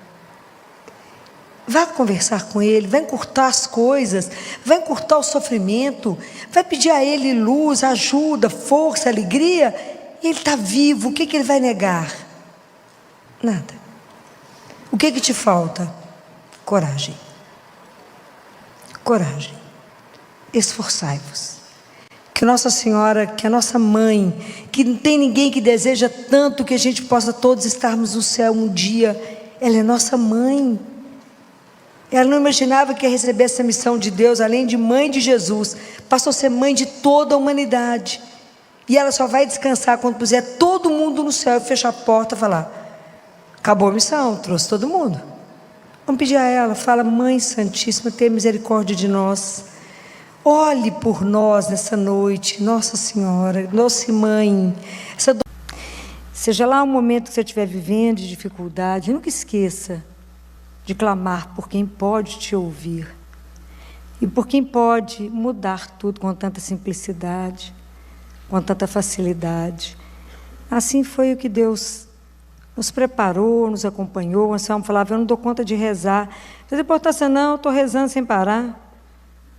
Vá conversar com ele, vai encurtar as coisas, vai encurtar o sofrimento, vai pedir a ele luz, ajuda, força, alegria. E ele está vivo, o que ele vai negar? Nada. O que te falta? Coragem. Esforçai-vos. que Nossa Senhora, que a nossa mãe, que não tem ninguém que deseja tanto que a gente possa todos estarmos no céu um dia, ela é nossa mãe. Ela não imaginava que ia receber essa missão de Deus, além de mãe de Jesus, passou a ser mãe de toda a humanidade. E ela só vai descansar quando puser todo mundo no céu e fechar a porta e falar: acabou a missão, trouxe todo mundo. Vamos pedir a ela, fala: Mãe Santíssima, tenha misericórdia de nós. Olhe por nós nessa noite, Nossa Senhora, Nossa Mãe. Seja lá o momento que você estiver vivendo de dificuldade, nunca esqueça de clamar por quem pode te ouvir e por quem pode mudar tudo com tanta simplicidade, com tanta facilidade. Assim foi o que Deus nos preparou, nos acompanhou. O Anselmo falava: eu não dou conta de rezar. Não tem importância não, eu estou rezando sem parar.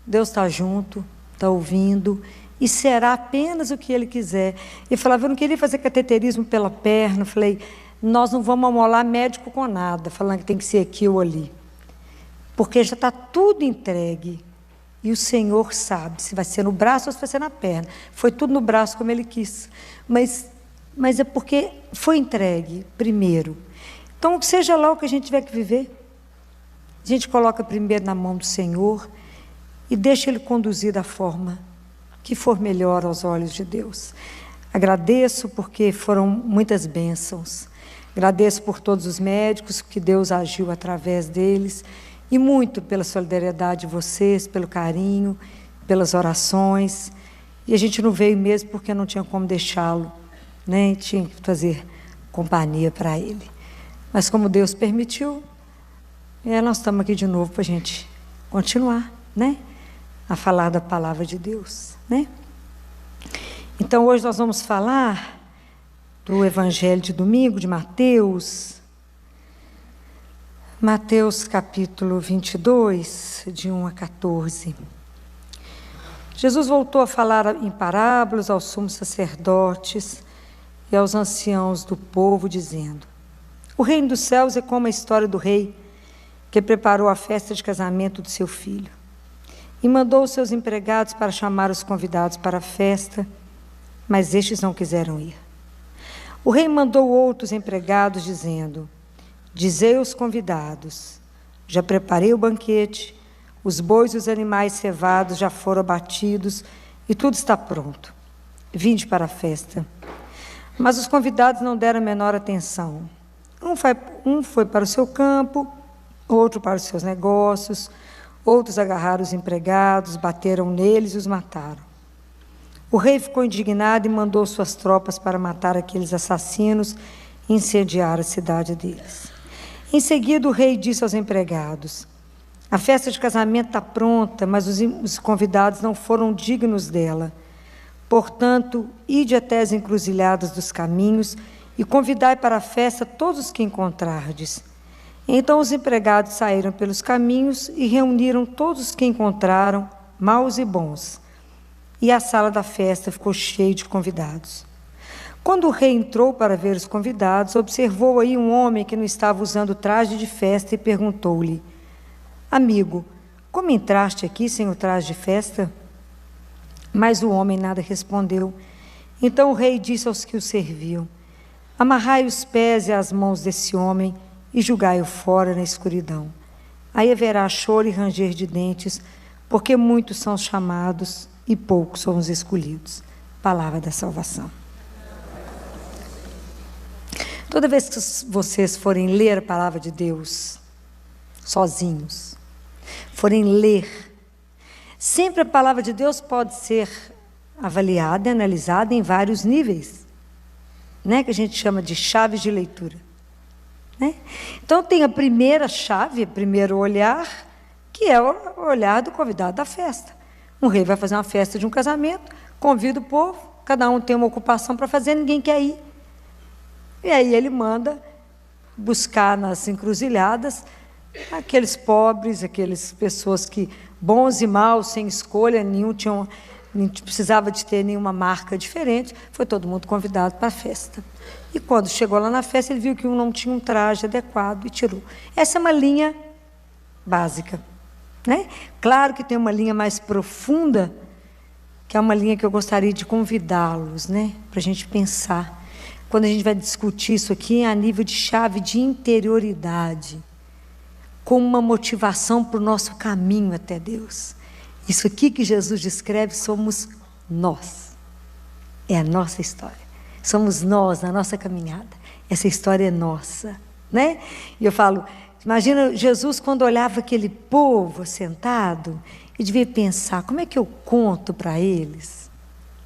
Deus está junto, está ouvindo, e será apenas o que Ele quiser. E falava: eu não queria fazer cateterismo pela perna. Falei: nós não vamos amolar médico com nada, falando que tem que ser aqui ou ali, porque já está tudo entregue, e o Senhor sabe se vai ser no braço ou se vai ser na perna. Foi tudo no braço como Ele quis, mas é porque foi entregue primeiro. Então, seja lá o que a gente tiver que viver, a gente coloca primeiro na mão do Senhor e deixa Ele conduzir da forma que for melhor aos olhos de Deus. Agradeço porque foram muitas bênçãos. Agradeço por todos os médicos, que Deus agiu através deles, e muito pela solidariedade de vocês, pelo carinho, pelas orações. E a gente não veio mesmo porque não tinha como deixá-lo, né? Tinha que fazer companhia para ele. Mas como Deus permitiu, nós estamos aqui de novo para a gente continuar, né? A falar da palavra de Deus, né? Então, hoje nós vamos falar do Evangelho de domingo, de Mateus. Mateus capítulo 22, de 1 a 14. Jesus voltou a falar em parábolas aos sumos sacerdotes e aos anciãos do povo, dizendo: o reino dos céus é como a história do rei que preparou a festa de casamento do seu filho. E mandou os seus empregados para chamar os convidados para a festa, mas estes não quiseram ir. O rei mandou outros empregados, dizendo: dizei aos convidados: já preparei o banquete, os bois e os animais cevados já foram abatidos e tudo está pronto. Vinde para a festa. Mas os convidados não deram a menor atenção. Um foi para o seu campo, outro para os seus negócios. Outros agarraram os empregados, bateram neles e os mataram. O rei ficou indignado e mandou suas tropas para matar aqueles assassinos e incendiar a cidade deles. Em seguida, o rei disse aos empregados: a festa de casamento está pronta, mas os convidados não foram dignos dela. Portanto, ide até as encruzilhadas dos caminhos e convidai para a festa todos os que encontrardes. Então os empregados saíram pelos caminhos e reuniram todos os que encontraram, maus e bons. E a sala da festa ficou cheia de convidados. Quando o rei entrou para ver os convidados, observou aí um homem que não estava usando traje de festa e perguntou-lhe: amigo, como entraste aqui sem o traje de festa? Mas o homem nada respondeu. Então o rei disse aos que o serviam: amarrai os pés e as mãos desse homem e julgai-o fora na escuridão. Aí haverá choro e ranger de dentes, porque muitos são os chamados e poucos são os escolhidos. Palavra da salvação. Toda vez que vocês forem ler a palavra de Deus, sozinhos, forem ler, sempre a palavra de Deus pode ser avaliada e analisada em vários níveis, né? Que a gente chama de chaves de leitura. Né? Então tem a primeira chave, o primeiro olhar, que é o olhar do convidado da festa. Um rei vai fazer uma festa de um casamento, convida o povo, cada um tem uma ocupação para fazer, ninguém quer ir. E aí ele manda buscar nas encruzilhadas aqueles pobres, aquelas pessoas que, bons e maus, sem escolha, não precisava de ter nenhuma marca diferente, foi todo mundo convidado para a festa. E quando chegou lá na festa, ele viu que um não tinha um traje adequado e tirou. Essa é uma linha básica. Né? Claro que tem uma linha mais profunda, que é uma linha que eu gostaria de convidá-los, né, para a gente pensar. Quando a gente vai discutir isso aqui, a nível de chave de interioridade, como uma motivação para o nosso caminho até Deus. Isso aqui que Jesus descreve somos nós. É a nossa história. Somos nós, na nossa caminhada. Essa história é nossa, né? E eu falo, imagina Jesus quando olhava aquele povo sentado, e devia pensar, como é que eu conto para eles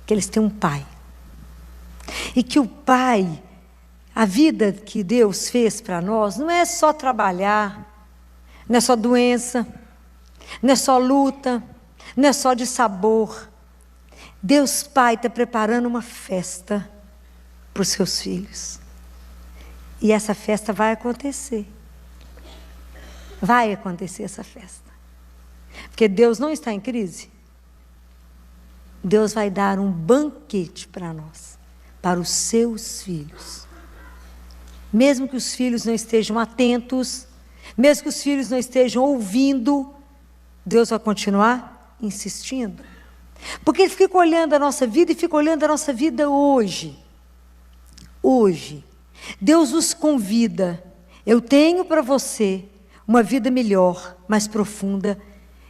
que eles têm um pai? E que o pai, a vida que Deus fez para nós, não é só trabalhar, não é só doença, não é só luta, não é só de sabor. Deus Pai está preparando uma festa para os seus filhos. E essa festa vai acontecer. Vai acontecer essa festa. Porque Deus não está em crise. Deus vai dar um banquete para nós, para os seus filhos. Mesmo que os filhos não estejam atentos, mesmo que os filhos não estejam ouvindo, Deus vai continuar insistindo. Porque Ele fica olhando a nossa vida e fica olhando a nossa vida hoje. Hoje. Deus nos convida. Eu tenho para você uma vida melhor, mais profunda.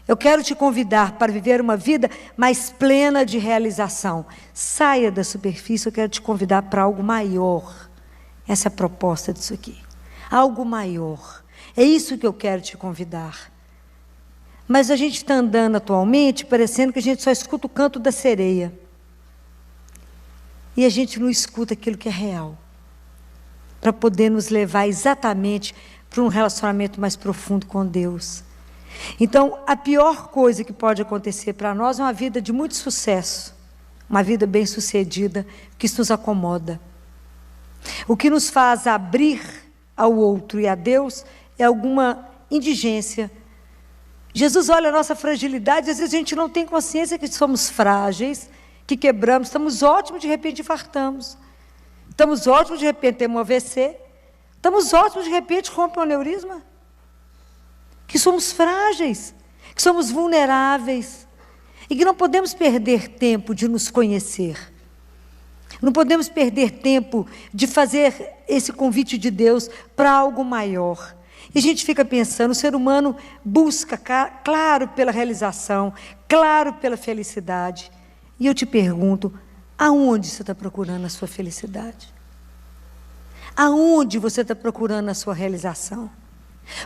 Eu quero te convidar para viver uma vida mais plena de realização. Saia da superfície, eu quero te convidar para algo maior. Essa é a proposta disso aqui. Algo maior. É isso que eu quero te convidar. Mas a gente está andando atualmente parecendo que a gente só escuta o canto da sereia. E a gente não escuta aquilo que é real. Para poder nos levar exatamente para um relacionamento mais profundo com Deus. Então, a pior coisa que pode acontecer para nós é uma vida de muito sucesso. Uma vida bem-sucedida, que isso nos acomoda. O que nos faz abrir ao outro e a Deus é alguma indigência. Jesus olha a nossa fragilidade, às vezes a gente não tem consciência que somos frágeis, que quebramos, estamos ótimos, de repente infartamos. Estamos ótimos, de repente temos um AVC. Estamos ótimos, de repente rompe um aneurisma. Que somos frágeis, que somos vulneráveis, e que não podemos perder tempo de nos conhecer. Não podemos perder tempo de fazer esse convite de Deus para algo maior. E a gente fica pensando, o ser humano busca, claro, pela realização, claro, pela felicidade. E eu te pergunto, aonde você está procurando a sua felicidade? Aonde você está procurando a sua realização?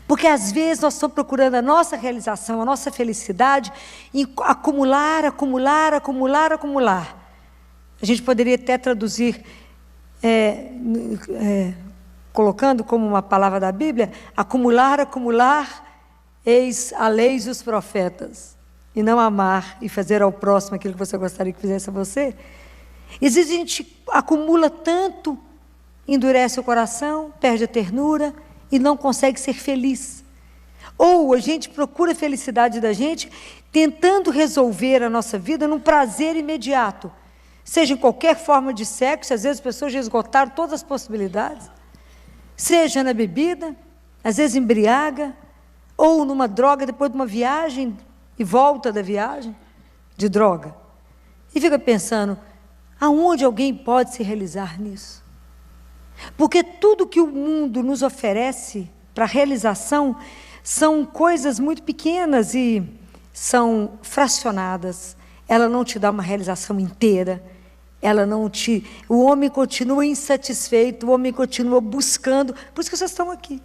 Porque às vezes nós estamos procurando a nossa realização, a nossa felicidade, em acumular, acumular, acumular, acumular. A gente poderia até traduzir, colocando como uma palavra da Bíblia, acumular, acumular, eis a lei e os profetas, e não amar e fazer ao próximo aquilo que você gostaria que fizesse a você. E às vezes a gente acumula tanto, endurece o coração, perde a ternura, e não consegue ser feliz. Ou a gente procura a felicidade da gente tentando resolver a nossa vida num prazer imediato, seja em qualquer forma de sexo, às vezes as pessoas já esgotaram todas as possibilidades, seja na bebida, às vezes embriaga, ou numa droga depois de uma viagem e volta da viagem de droga. E fica pensando, aonde alguém pode se realizar nisso? Porque tudo que o mundo nos oferece para realização são coisas muito pequenas e são fracionadas. Ela não te dá uma realização inteira. O homem continua insatisfeito, o homem continua buscando. Por isso que vocês estão aqui.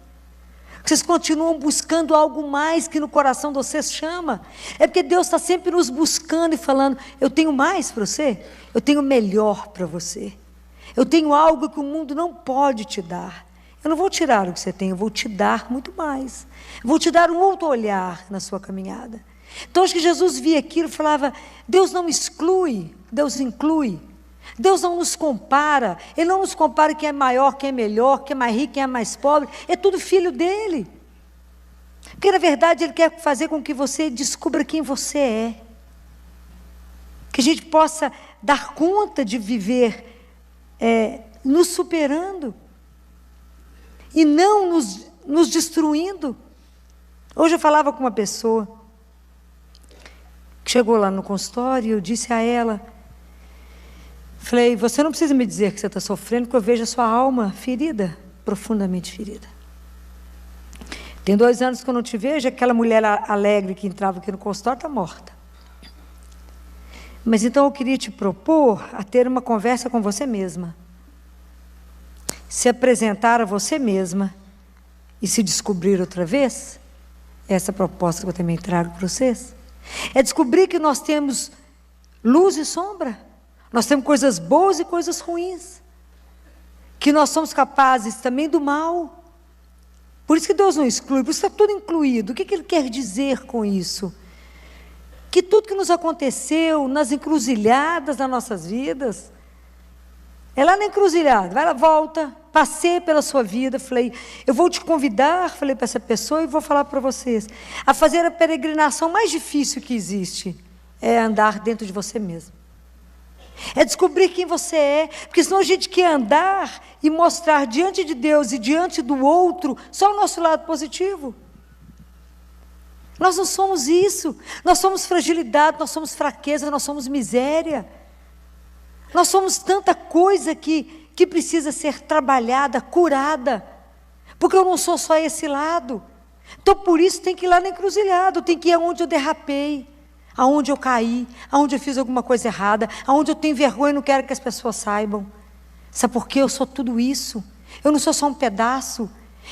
Vocês continuam buscando algo mais que no coração de vocês chama. É porque Deus está sempre nos buscando e falando, eu tenho mais para você, eu tenho melhor para você. Eu tenho algo que o mundo não pode te dar. Eu não vou tirar o que você tem, eu vou te dar muito mais. Eu vou te dar um outro olhar na sua caminhada. Então, acho que Jesus via aquilo e falava, Deus não exclui, Deus inclui. Deus não nos compara. Ele não nos compara quem é maior, quem é melhor, quem é mais rico, quem é mais pobre. É tudo filho dele. Porque, na verdade, Ele quer fazer com que você descubra quem você é. Que a gente possa dar conta de viver nos superando e não nos destruindo. Hoje eu falava com uma pessoa Chegou lá no consultório e eu disse a ela, falei, você não precisa me dizer que você está sofrendo, porque eu vejo a sua alma ferida, profundamente ferida. Tem 2 anos que eu não te vejo, aquela mulher alegre que entrava aqui no consultório está morta. Mas então eu queria te propor a ter uma conversa com você mesma. Se apresentar a você mesma e se descobrir outra vez, essa proposta que eu também trago para vocês, é descobrir que nós temos luz e sombra, nós temos coisas boas e coisas ruins, que nós somos capazes também do mal. Por isso que Deus não exclui, por isso está tudo incluído. O que Ele quer dizer com isso? Que tudo que nos aconteceu nas encruzilhadas das nossas vidas, é lá na encruzilhada, vai lá, volta, passei pela sua vida, falei, eu vou te convidar, falei para essa pessoa e vou falar para vocês, a fazer a peregrinação mais difícil que existe, é andar dentro de você mesmo. É descobrir quem você é, porque senão a gente quer andar e mostrar diante de Deus e diante do outro só o nosso lado positivo. Nós não somos isso, nós somos fragilidade, nós somos fraqueza, nós somos miséria. Nós somos tanta coisa que precisa ser trabalhada, curada, porque eu não sou só esse lado. Então por isso tem que ir lá na encruzilhada, tem que ir aonde eu derrapei, aonde eu caí, aonde eu fiz alguma coisa errada, aonde eu tenho vergonha e não quero que as pessoas saibam. Sabe por quê? Eu sou tudo isso, eu não sou só um pedaço,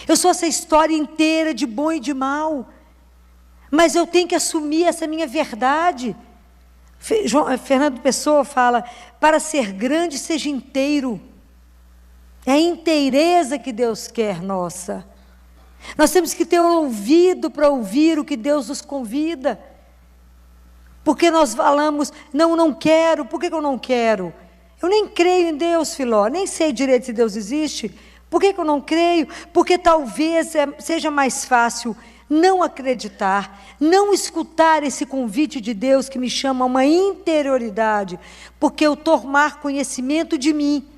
eu sou essa história inteira de bom e de mal, mas eu tenho que assumir essa minha verdade. Fernando Pessoa fala, para ser grande seja inteiro, é a inteireza que Deus quer nossa. Nós temos que ter um ouvido para ouvir o que Deus nos convida, porque nós falamos, não quero, por que eu não quero? Eu nem creio em Deus, Filó, nem sei direito se Deus existe, por que eu não creio? Porque talvez seja mais fácil não acreditar, não escutar esse convite de Deus que me chama a uma interioridade, porque eu tomar conhecimento de mim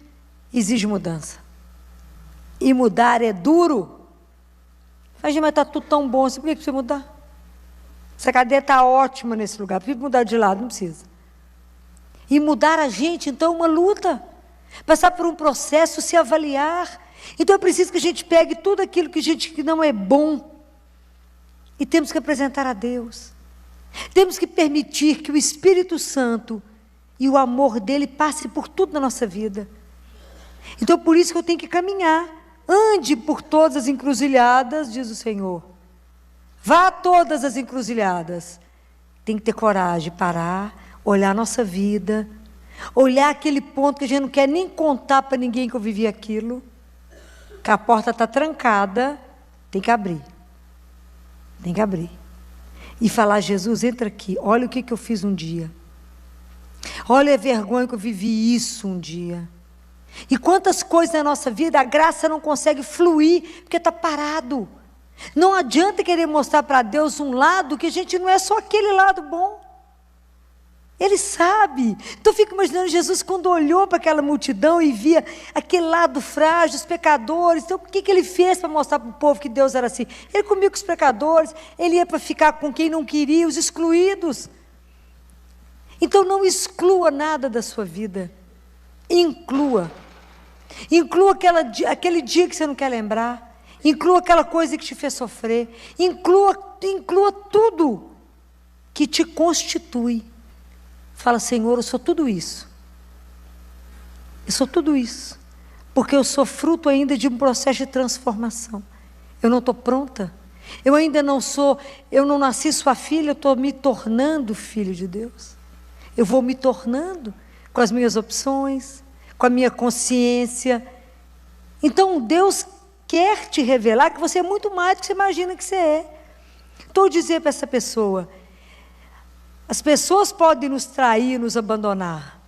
exige mudança. E mudar é duro. Mas está tudo tão bom, assim, por que precisa mudar? Essa cadeia está ótima nesse lugar, por que mudar de lado? Não precisa. E mudar a gente, então, é uma luta. Passar por um processo, se avaliar. Então é preciso que a gente pegue tudo aquilo que não é bom, e temos que apresentar a Deus. Temos que permitir que o Espírito Santo e o amor dele passe por tudo na nossa vida. Então, por isso que eu tenho que caminhar. Ande por todas as encruzilhadas, diz o Senhor. Vá a todas as encruzilhadas. Tem que ter coragem de parar, olhar a nossa vida, olhar aquele ponto que a gente não quer nem contar para ninguém que eu vivi aquilo, que a porta está trancada, tem que abrir. Tem que abrir. E falar, Jesus, entra aqui, olha o que eu fiz um dia. Olha a vergonha que eu vivi isso um dia. E quantas coisas na nossa vida, a graça não consegue fluir, porque está parado. Não adianta querer mostrar para Deus um lado, que a gente não é só aquele lado bom. Ele sabe. Então eu fico imaginando Jesus quando olhou para aquela multidão e via aquele lado frágil, os pecadores. Então o que ele fez para mostrar para o povo que Deus era assim? Ele comia com os pecadores, ele ia para ficar com quem não queria, os excluídos. Então não exclua nada da sua vida. Inclua. Inclua aquele dia que você não quer lembrar. Inclua aquela coisa que te fez sofrer. Inclua tudo que te constitui. Fala, Senhor, eu sou tudo isso. Eu sou tudo isso. Porque eu sou fruto ainda de um processo de transformação. Eu não estou pronta. Eu ainda não sou, eu não nasci sua filha, eu estou me tornando filho de Deus. Eu vou me tornando com as minhas opções, com a minha consciência. Então Deus quer te revelar que você é muito mais do que você imagina que você é. Estou dizendo para essa pessoa, as pessoas podem nos trair, nos abandonar,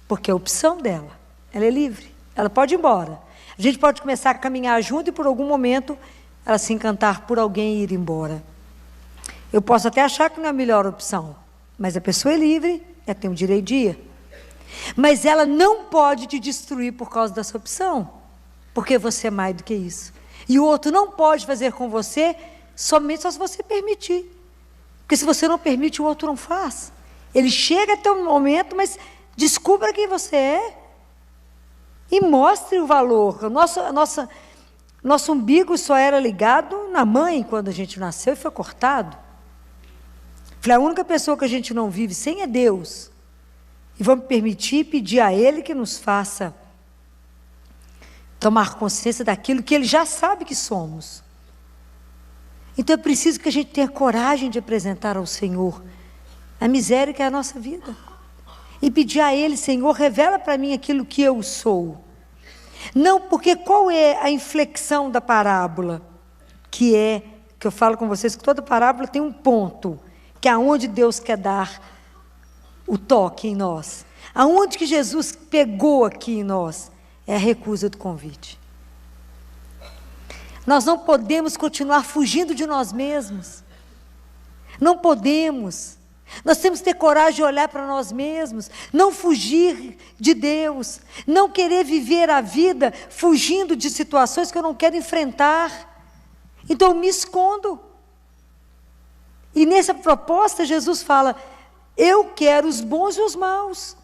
porque é a opção dela, ela é livre, ela pode ir embora. A gente pode começar a caminhar junto e por algum momento ela se encantar por alguém e ir embora. Eu posso até achar que não é a melhor opção, mas a pessoa é livre, ela tem o direito de ir. Mas ela não pode te destruir por causa dessa opção, porque você é mais do que isso. E o outro não pode fazer com você somente só se você permitir. Porque se você não permite, o outro não faz. Ele chega até um momento, mas descubra quem você é. E mostre o valor. Nosso umbigo só era ligado na mãe quando a gente nasceu e foi cortado. Falei, a única pessoa que a gente não vive sem é Deus. E vamos permitir pedir a Ele que nos faça tomar consciência daquilo que Ele já sabe que somos. Então é preciso que a gente tenha coragem de apresentar ao Senhor a miséria que é a nossa vida. E pedir a Ele, Senhor, revela para mim aquilo que eu sou. Não, porque qual é a inflexão da parábola? Que eu falo com vocês, que toda parábola tem um ponto, que é aonde Deus quer dar o toque em nós. Aonde que Jesus pegou aqui em nós? É a recusa do convite. Nós não podemos continuar fugindo de nós mesmos. Não podemos. Nós temos que ter coragem de olhar para nós mesmos, não fugir de Deus, não querer viver a vida fugindo de situações que eu não quero enfrentar. Então eu me escondo. E nessa proposta Jesus fala, eu quero os bons e os maus.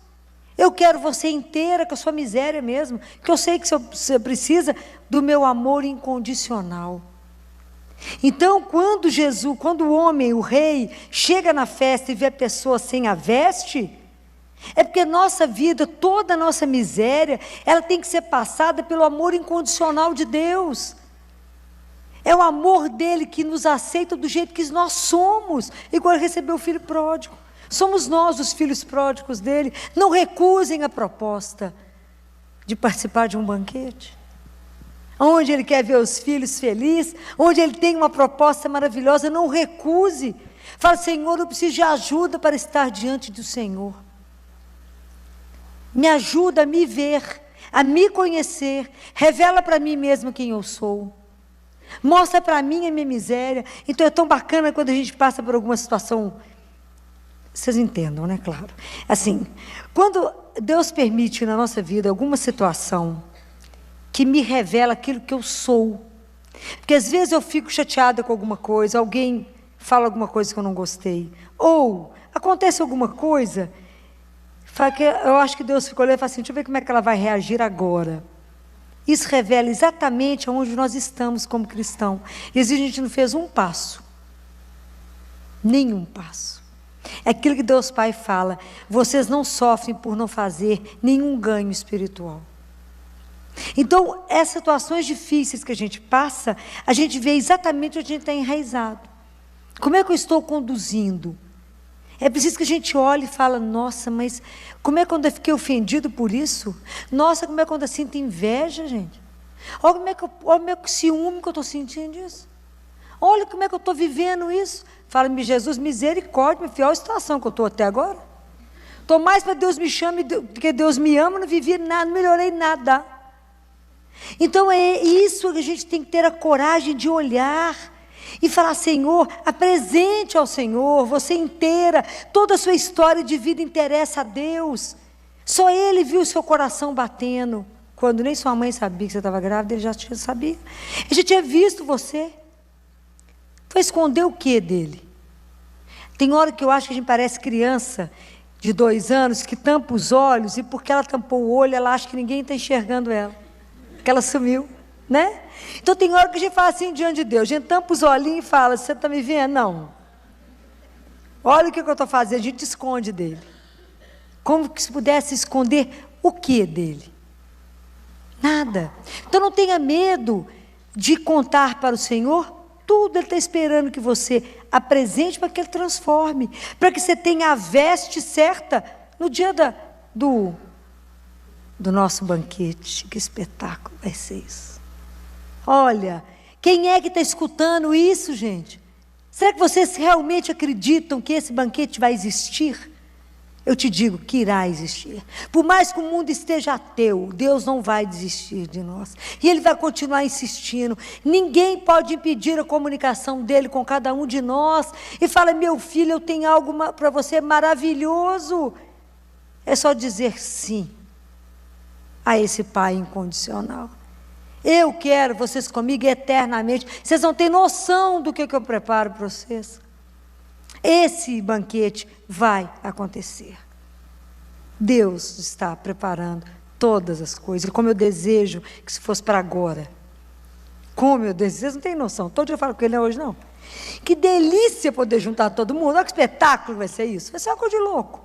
Eu quero você inteira com a sua miséria mesmo, que eu sei que você precisa do meu amor incondicional. Então, quando o homem, o rei, chega na festa e vê a pessoa sem a veste, é porque nossa vida, toda a nossa miséria, ela tem que ser passada pelo amor incondicional de Deus. É o amor dele que nos aceita do jeito que nós somos, igual ele recebeu o filho pródigo. Somos nós os filhos pródigos dele. Não recusem a proposta de participar de um banquete, onde ele quer ver os filhos felizes, onde ele tem uma proposta maravilhosa. Não recuse. Fala, Senhor, eu preciso de ajuda para estar diante do Senhor. Me ajuda a me ver, a me conhecer. Revela para mim mesmo quem eu sou. Mostra para mim a minha miséria. Então é tão bacana quando a gente passa por alguma situação. Vocês entendam, né? Claro. Assim, quando Deus permite na nossa vida alguma situação que me revela aquilo que eu sou. Porque às vezes eu fico chateada com alguma coisa, alguém fala alguma coisa que eu não gostei. Ou acontece alguma coisa, que eu acho que Deus ficou olhando e fala assim, deixa eu ver como é que ela vai reagir agora. Isso revela exatamente onde nós estamos como cristão. E às vezes a gente não fez um passo. Nenhum passo. É aquilo que Deus Pai fala, vocês não sofrem por não fazer nenhum ganho espiritual. Então, essas situações difíceis que a gente passa, a gente vê exatamente onde a gente está enraizado. Como é que eu estou conduzindo? É preciso que a gente olhe e fale, nossa, mas como é que eu fiquei ofendido por isso? Nossa, como é que eu sinto inveja, gente? Olha como é que ciúme que eu estou sentindo isso. Olha como é que eu estou vivendo isso. Fala-me, Jesus, misericórdia, minha filha, olha a situação que eu estou até agora. Estou mais para Deus me chame, porque Deus me ama, não vivi nada, não melhorei nada. Então é isso que a gente tem que ter a coragem de olhar e falar, Senhor, apresente ao Senhor, você inteira, toda a sua história de vida interessa a Deus. Só Ele viu o seu coração batendo, quando nem sua mãe sabia que você estava grávida, Ele já sabia. Ele já tinha visto você. Foi esconder o que dele? Tem hora que eu acho que a gente parece criança de 2 anos, que tampa os olhos, e porque ela tampou o olho, ela acha que ninguém está enxergando ela. Que ela sumiu, né? Então tem hora que a gente fala assim diante de Deus, a gente tampa os olhinhos e fala, você está me vendo? Não. Olha o que eu estou fazendo, a gente esconde dele. Como que se pudesse esconder o que dele? Nada. Então não tenha medo de contar para o Senhor tudo. Ele está esperando que você apresente para que Ele transforme, para que você tenha a veste certa no dia do nosso banquete. Que espetáculo vai ser isso. Olha, quem é que está escutando isso, gente? Será que vocês realmente acreditam que esse banquete vai existir? Eu te digo que irá existir. Por mais que o mundo esteja ateu, Deus não vai desistir de nós. E Ele vai continuar insistindo. Ninguém pode impedir a comunicação dEle com cada um de nós. E fala, meu filho, eu tenho algo para você maravilhoso. É só dizer sim a esse Pai incondicional. Eu quero vocês comigo eternamente. Vocês não têm noção do que eu preparo para vocês. Esse banquete vai acontecer. Deus está preparando todas as coisas, como eu desejo que se fosse para agora. Como eu desejo, vocês não têm noção, todo dia eu falo com ele, não é hoje não. Que delícia poder juntar todo mundo, olha que espetáculo vai ser isso, vai ser uma coisa de louco.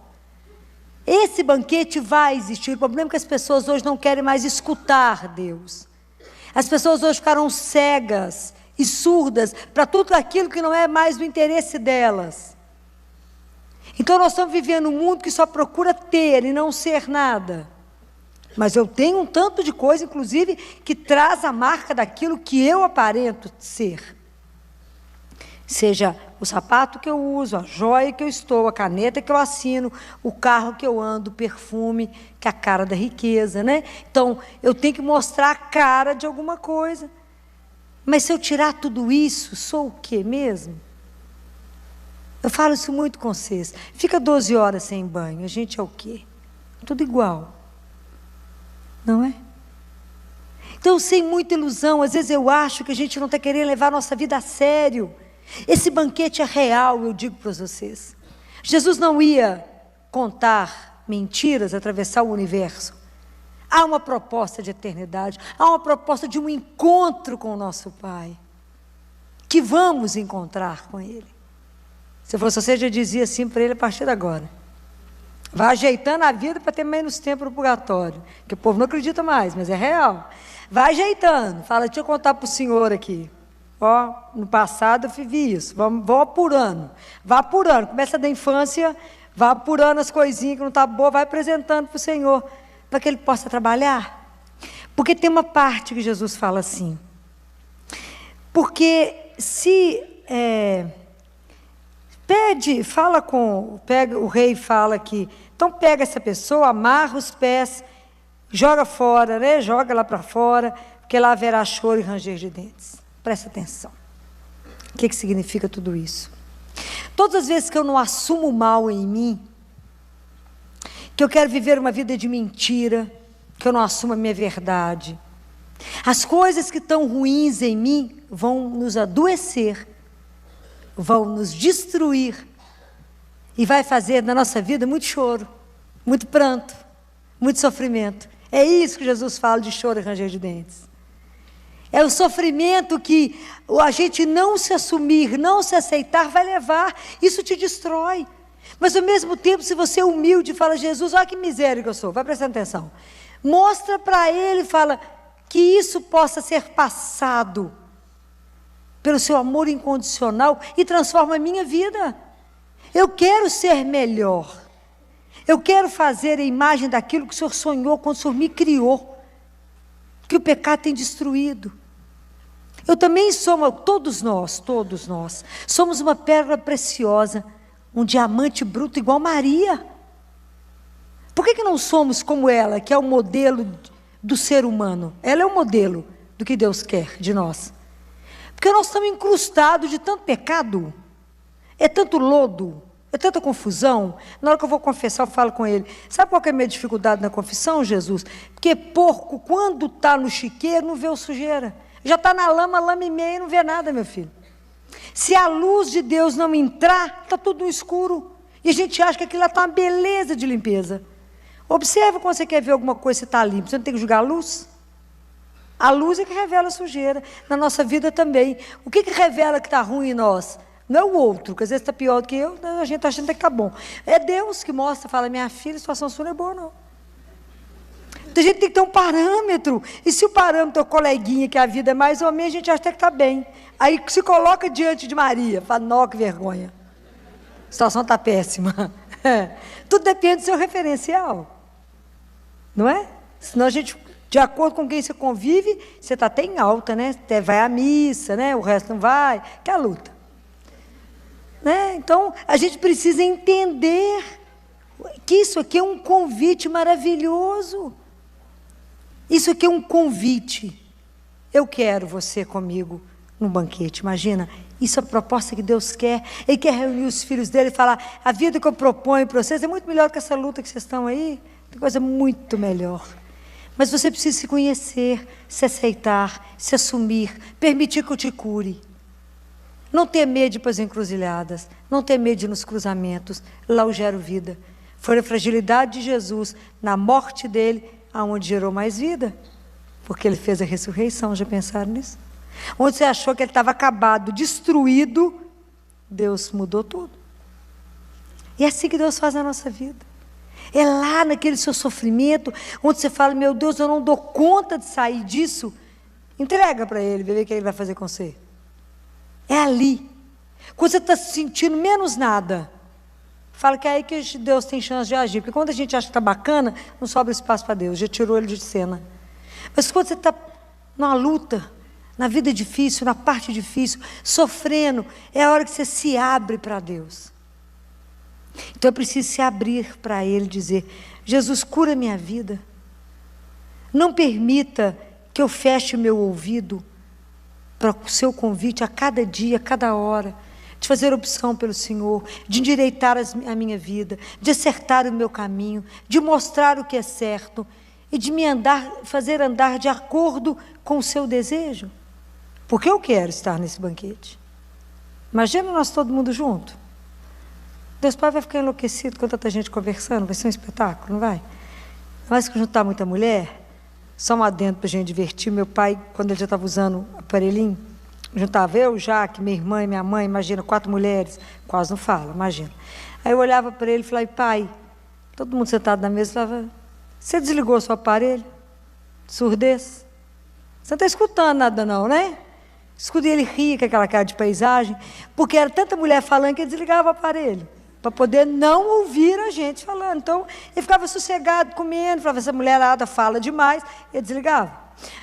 Esse banquete vai existir, o problema é que as pessoas hoje não querem mais escutar Deus. As pessoas hoje ficaram cegas e surdas para tudo aquilo que não é mais do interesse delas. Então nós estamos vivendo um mundo que só procura ter e não ser nada. Mas eu tenho um tanto de coisa, inclusive, que traz a marca daquilo que eu aparento ser. Seja o sapato que eu uso, a joia que eu estou, a caneta que eu assino, o carro que eu ando, o perfume, que é a cara da riqueza, né? Então, eu tenho que mostrar a cara de alguma coisa. Mas se eu tirar tudo isso, sou o quê mesmo? Eu falo isso muito com vocês. Fica 12 horas sem banho, a gente é o quê? Tudo igual. Não é? Então, sem muita ilusão, às vezes eu acho que a gente não está querendo levar a nossa vida a sério. Esse banquete é real, eu digo para vocês. Jesus não ia contar mentiras, atravessar o universo. Há uma proposta de eternidade, há uma proposta de um encontro com o nosso Pai, que vamos encontrar com Ele. Se fosse você, já dizia assim para Ele a partir de agora. Vai ajeitando a vida para ter menos tempo no purgatório, que o povo não acredita mais, mas é real. Vai ajeitando, fala, deixa eu contar para o senhor aqui. Ó, no passado eu vivi isso, vou apurando, vá apurando, começa da infância, vá apurando as coisinhas que não estão boas, vai apresentando para o Senhor, para que Ele possa trabalhar. Porque tem uma parte que Jesus fala assim, porque se o rei fala que, então pega essa pessoa, amarra os pés, joga fora, né? Joga lá para fora, porque lá haverá choro e ranger de dentes. Presta atenção. O que significa tudo isso? Todas as vezes que eu não assumo o mal em mim, que eu quero viver uma vida de mentira, que eu não assumo a minha verdade, as coisas que estão ruins em mim vão nos adoecer, vão nos destruir e vai fazer na nossa vida muito choro, muito pranto, muito sofrimento. É isso que Jesus fala de choro e ranger de dentes. É o sofrimento que a gente não se assumir, não se aceitar, vai levar. Isso te destrói. Mas ao mesmo tempo, se você é humilde e fala, Jesus, olha que miséria que eu sou, vai prestando atenção. Mostra para Ele, fala, que isso possa ser passado pelo seu amor incondicional e transforma a minha vida. Eu quero ser melhor. Eu quero fazer a imagem daquilo que o Senhor sonhou quando o Senhor me criou. Que o pecado tem destruído. Eu também sou, todos nós, somos uma pérola preciosa, um diamante bruto igual Maria. Por que não somos como ela, que é o modelo do ser humano? Ela é o modelo do que Deus quer de nós. Porque nós estamos incrustados de tanto pecado, é tanto lodo, é tanta confusão. Na hora que eu vou confessar, eu falo com ele, sabe qual que é a minha dificuldade na confissão, Jesus? Porque porco, quando está no chiqueiro, não vê o sujeira. Já está na lama e meia, não vê nada, meu filho. Se a luz de Deus não entrar, está tudo no escuro. E a gente acha que aquilo lá está uma beleza de limpeza. Observa quando você quer ver alguma coisa, você está limpo. Você não tem que julgar a luz? A luz é que revela a sujeira. Na nossa vida também. O que revela que está ruim em nós? Não é o outro, que às vezes está pior do que eu, a gente está achando que está bom. É Deus que mostra, fala, minha filha, a situação sua não é boa, não. Então a gente tem que ter um parâmetro. E se o parâmetro é o coleguinha, que a vida é mais ou menos, a gente acha até que está bem. Aí se coloca diante de Maria, fala, não, que vergonha. A situação está péssima. Tudo depende do seu referencial. Não é? Senão a gente, de acordo com quem você convive, você está até em alta, né? Até vai à missa, né? O resto não vai, que é a luta. Né? Então, a gente precisa entender que isso aqui é um convite maravilhoso. Isso aqui é um convite. Eu quero você comigo no banquete, imagina. Isso é a proposta que Deus quer. Ele quer reunir os filhos dele e falar, a vida que eu proponho para vocês é muito melhor que essa luta que vocês estão aí. Tem coisa muito melhor. Mas você precisa se conhecer, se aceitar, se assumir, permitir que eu te cure. Não ter medo de ir para as encruzilhadas, não ter medo de ir nos cruzamentos, lá eu gero vida. Foi a fragilidade de Jesus, na morte dele, aonde gerou mais vida. Porque ele fez a ressurreição, já pensaram nisso? Onde você achou que ele estava acabado, destruído, Deus mudou tudo. E é assim que Deus faz na nossa vida. É lá naquele seu sofrimento, onde você fala, meu Deus, eu não dou conta de sair disso. Entrega para ele, ver o que ele vai fazer com você. É ali. Quando você está se sentindo menos nada, fala que é aí que Deus tem chance de agir. Porque quando a gente acha que está bacana, não sobra espaço para Deus, já tirou ele de cena. Mas quando você está numa luta, na vida difícil, na parte difícil, sofrendo, é a hora que você se abre para Deus. Então eu preciso se abrir para Ele e dizer, Jesus, cura minha vida. Não permita que eu feche o meu ouvido para o seu convite a cada dia, a cada hora, de fazer opção pelo Senhor, de endireitar a minha vida, de acertar o meu caminho, de mostrar o que é certo e de me fazer andar de acordo com o seu desejo. Porque eu quero estar nesse banquete. Imagina nós todo mundo junto. Deus Pai vai ficar enlouquecido com tanta gente conversando, vai ser um espetáculo, não vai? Mas que juntar muita mulher, só um adendo para a gente divertir. Meu pai, quando ele já estava usando o aparelhinho, juntava eu, Jaque, minha irmã e minha mãe, imagina, 4 mulheres, quase não fala, imagina. Aí eu olhava para ele e falava, pai, todo mundo sentado na mesa, falava, você desligou o seu aparelho? Surdez? Você não está escutando nada não, né? Escutei ele rir com aquela cara de paisagem, porque era tanta mulher falando que ele desligava o aparelho, para poder não ouvir a gente falando. Então, ele ficava sossegado, comendo, falava, essa mulherada fala demais, ele desligava.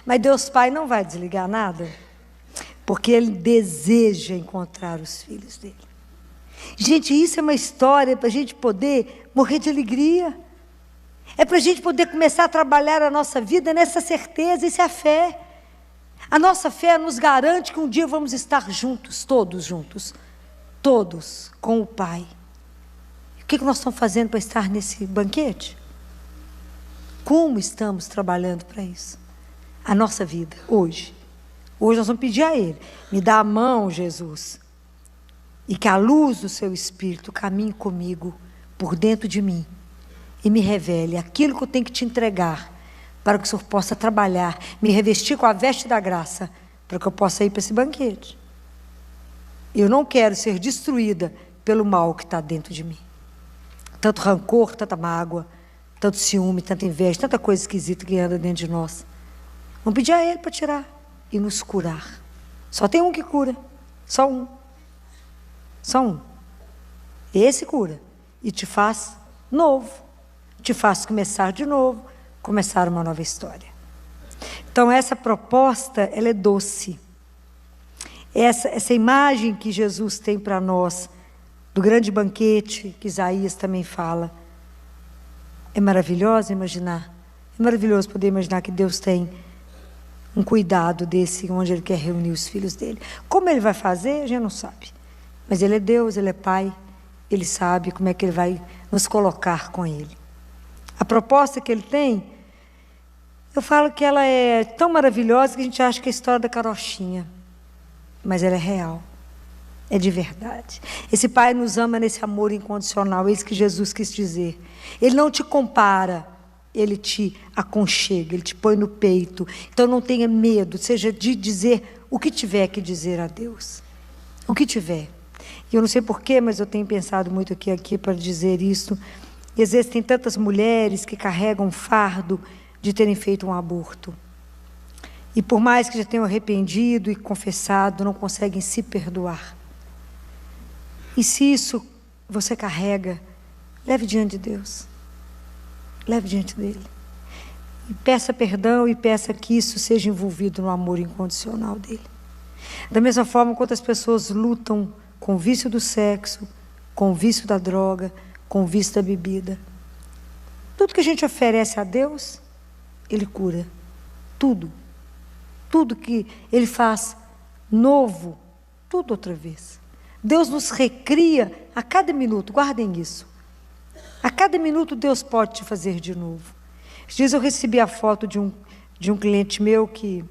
Mas Deus Pai não vai desligar nada, porque Ele deseja encontrar os filhos dEle. Gente, isso é uma história para a gente poder morrer de alegria. É para a gente poder começar a trabalhar a nossa vida nessa certeza, isso é a fé. A nossa fé nos garante que um dia vamos estar juntos, todos, com o Pai. O que nós estamos fazendo para estar nesse banquete? Como estamos trabalhando para isso? A nossa vida, hoje. Hoje nós vamos pedir a Ele, me dá a mão, Jesus, e que a luz do Seu Espírito caminhe comigo, por dentro de mim, e me revele aquilo que eu tenho que te entregar, para que o Senhor possa trabalhar, me revestir com a veste da graça, para que eu possa ir para esse banquete. Eu não quero ser destruída pelo mal que está dentro de mim. Tanto rancor, tanta mágoa, tanto ciúme, tanta inveja, tanta coisa esquisita que anda dentro de nós. Vamos pedir a Ele para tirar e nos curar. Só tem um que cura, só um. Só um. Esse cura e te faz novo, te faz começar de novo, começar uma nova história. Então essa proposta, ela é doce. Essa imagem que Jesus tem para nós, do grande banquete, que Isaías também fala, é maravilhoso imaginar. É maravilhoso poder imaginar que Deus tem um cuidado desse, onde Ele quer reunir os filhos dEle. Como Ele vai fazer, a gente não sabe. Mas Ele é Deus, Ele é Pai, Ele sabe como é que Ele vai nos colocar com Ele. A proposta que Ele tem, eu falo que ela é tão maravilhosa que a gente acha que é a história da carochinha. Mas ela é real, é de verdade. Esse Pai nos ama nesse amor incondicional, é isso que Jesus quis dizer. Ele não te compara, Ele te aconchega, Ele te põe no peito. Então não tenha medo, seja de dizer o que tiver que dizer a Deus. O que tiver. E eu não sei porquê, mas eu tenho pensado muito aqui para dizer isso. E às vezes tem tantas mulheres que carregam um fardo de terem feito um aborto. E por mais que já tenham arrependido e confessado, não conseguem se perdoar. E se isso você carrega, leve diante de Deus. Leve diante dEle. E peça perdão e peça que isso seja envolvido no amor incondicional dEle. Da mesma forma, quantas pessoas lutam com o vício do sexo, com o vício da droga, com o vício da bebida. Tudo que a gente oferece a Deus, Ele cura. Tudo. Tudo que Ele faz novo, tudo outra vez. Deus nos recria a cada minuto, guardem isso. A cada minuto Deus pode te fazer de novo. Esses dias eu recebi a foto de um cliente meu que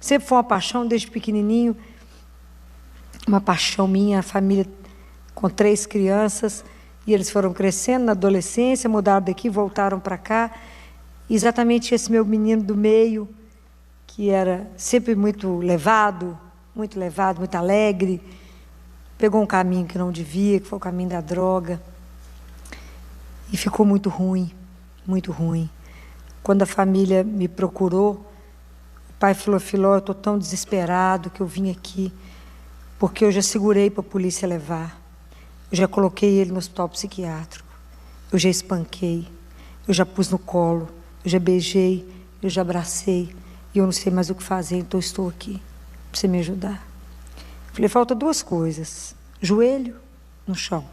sempre foi uma paixão desde pequenininho. uma paixão minha, a família com 3 crianças, e eles foram crescendo na adolescência, mudaram daqui, voltaram para cá. E exatamente esse meu menino do meio, que era sempre muito levado, muito alegre, pegou um caminho que não devia, que foi o caminho da droga, e ficou muito ruim, muito ruim. Quando a família me procurou, o pai falou: Filó, eu estou tão desesperado que eu vim aqui, porque eu já segurei para a polícia levar, eu já coloquei ele no hospital psiquiátrico, eu já espanquei, eu já pus no colo, eu já beijei, eu já abracei, e eu não sei mais o que fazer, então estou aqui, para você me ajudar. Falei: falta 2 coisas, joelho no chão.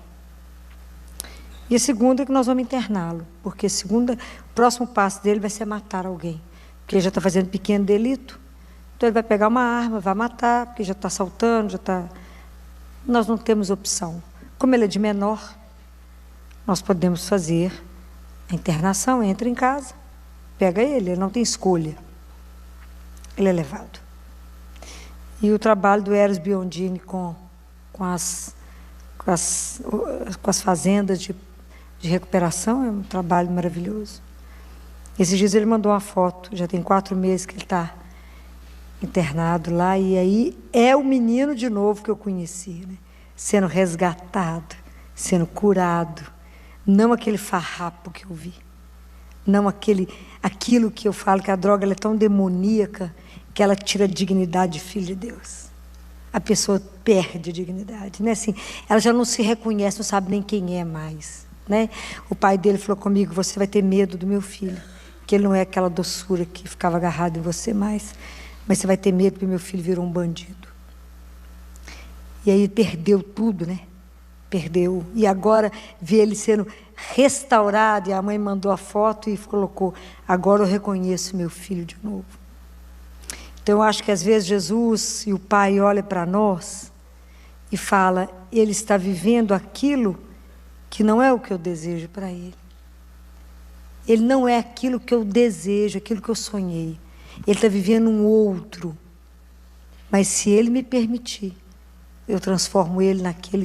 E a segunda é que nós vamos interná-lo, porque o próximo passo dele vai ser matar alguém, porque ele já está fazendo pequeno delito, então ele vai pegar uma arma, vai matar, porque já está assaltando, já está... Nós não temos opção. Como ele é de menor, nós podemos fazer a internação, entra em casa, pega ele não tem escolha. Ele é levado. E o trabalho do Eros Biondini com as fazendas de recuperação é um trabalho maravilhoso. Esses dias ele mandou uma foto, já tem 4 meses que ele está internado lá, e aí é o menino de novo que eu conheci, né? Sendo resgatado, sendo curado, não aquele farrapo que eu vi, não aquilo que eu falo que a droga ela é tão demoníaca que ela tira a dignidade de filho de Deus. A pessoa perde a dignidade, né? Assim, ela já não se reconhece, não sabe nem quem é mais, né? O pai dele falou comigo: você vai ter medo do meu filho, que ele não é aquela doçura que ficava agarrado em você mais, mas você vai ter medo porque meu filho virou um bandido. E aí perdeu tudo, né? Perdeu. E agora vê ele sendo restaurado, e a mãe mandou a foto e colocou: agora eu reconheço meu filho de novo. Então eu acho que às vezes Jesus e o Pai olham para nós e fala: ele está vivendo aquilo que não é o que eu desejo para ele. Ele não é aquilo que eu desejo, aquilo que eu sonhei. Ele está vivendo um outro. Mas se ele me permitir, eu transformo ele naquele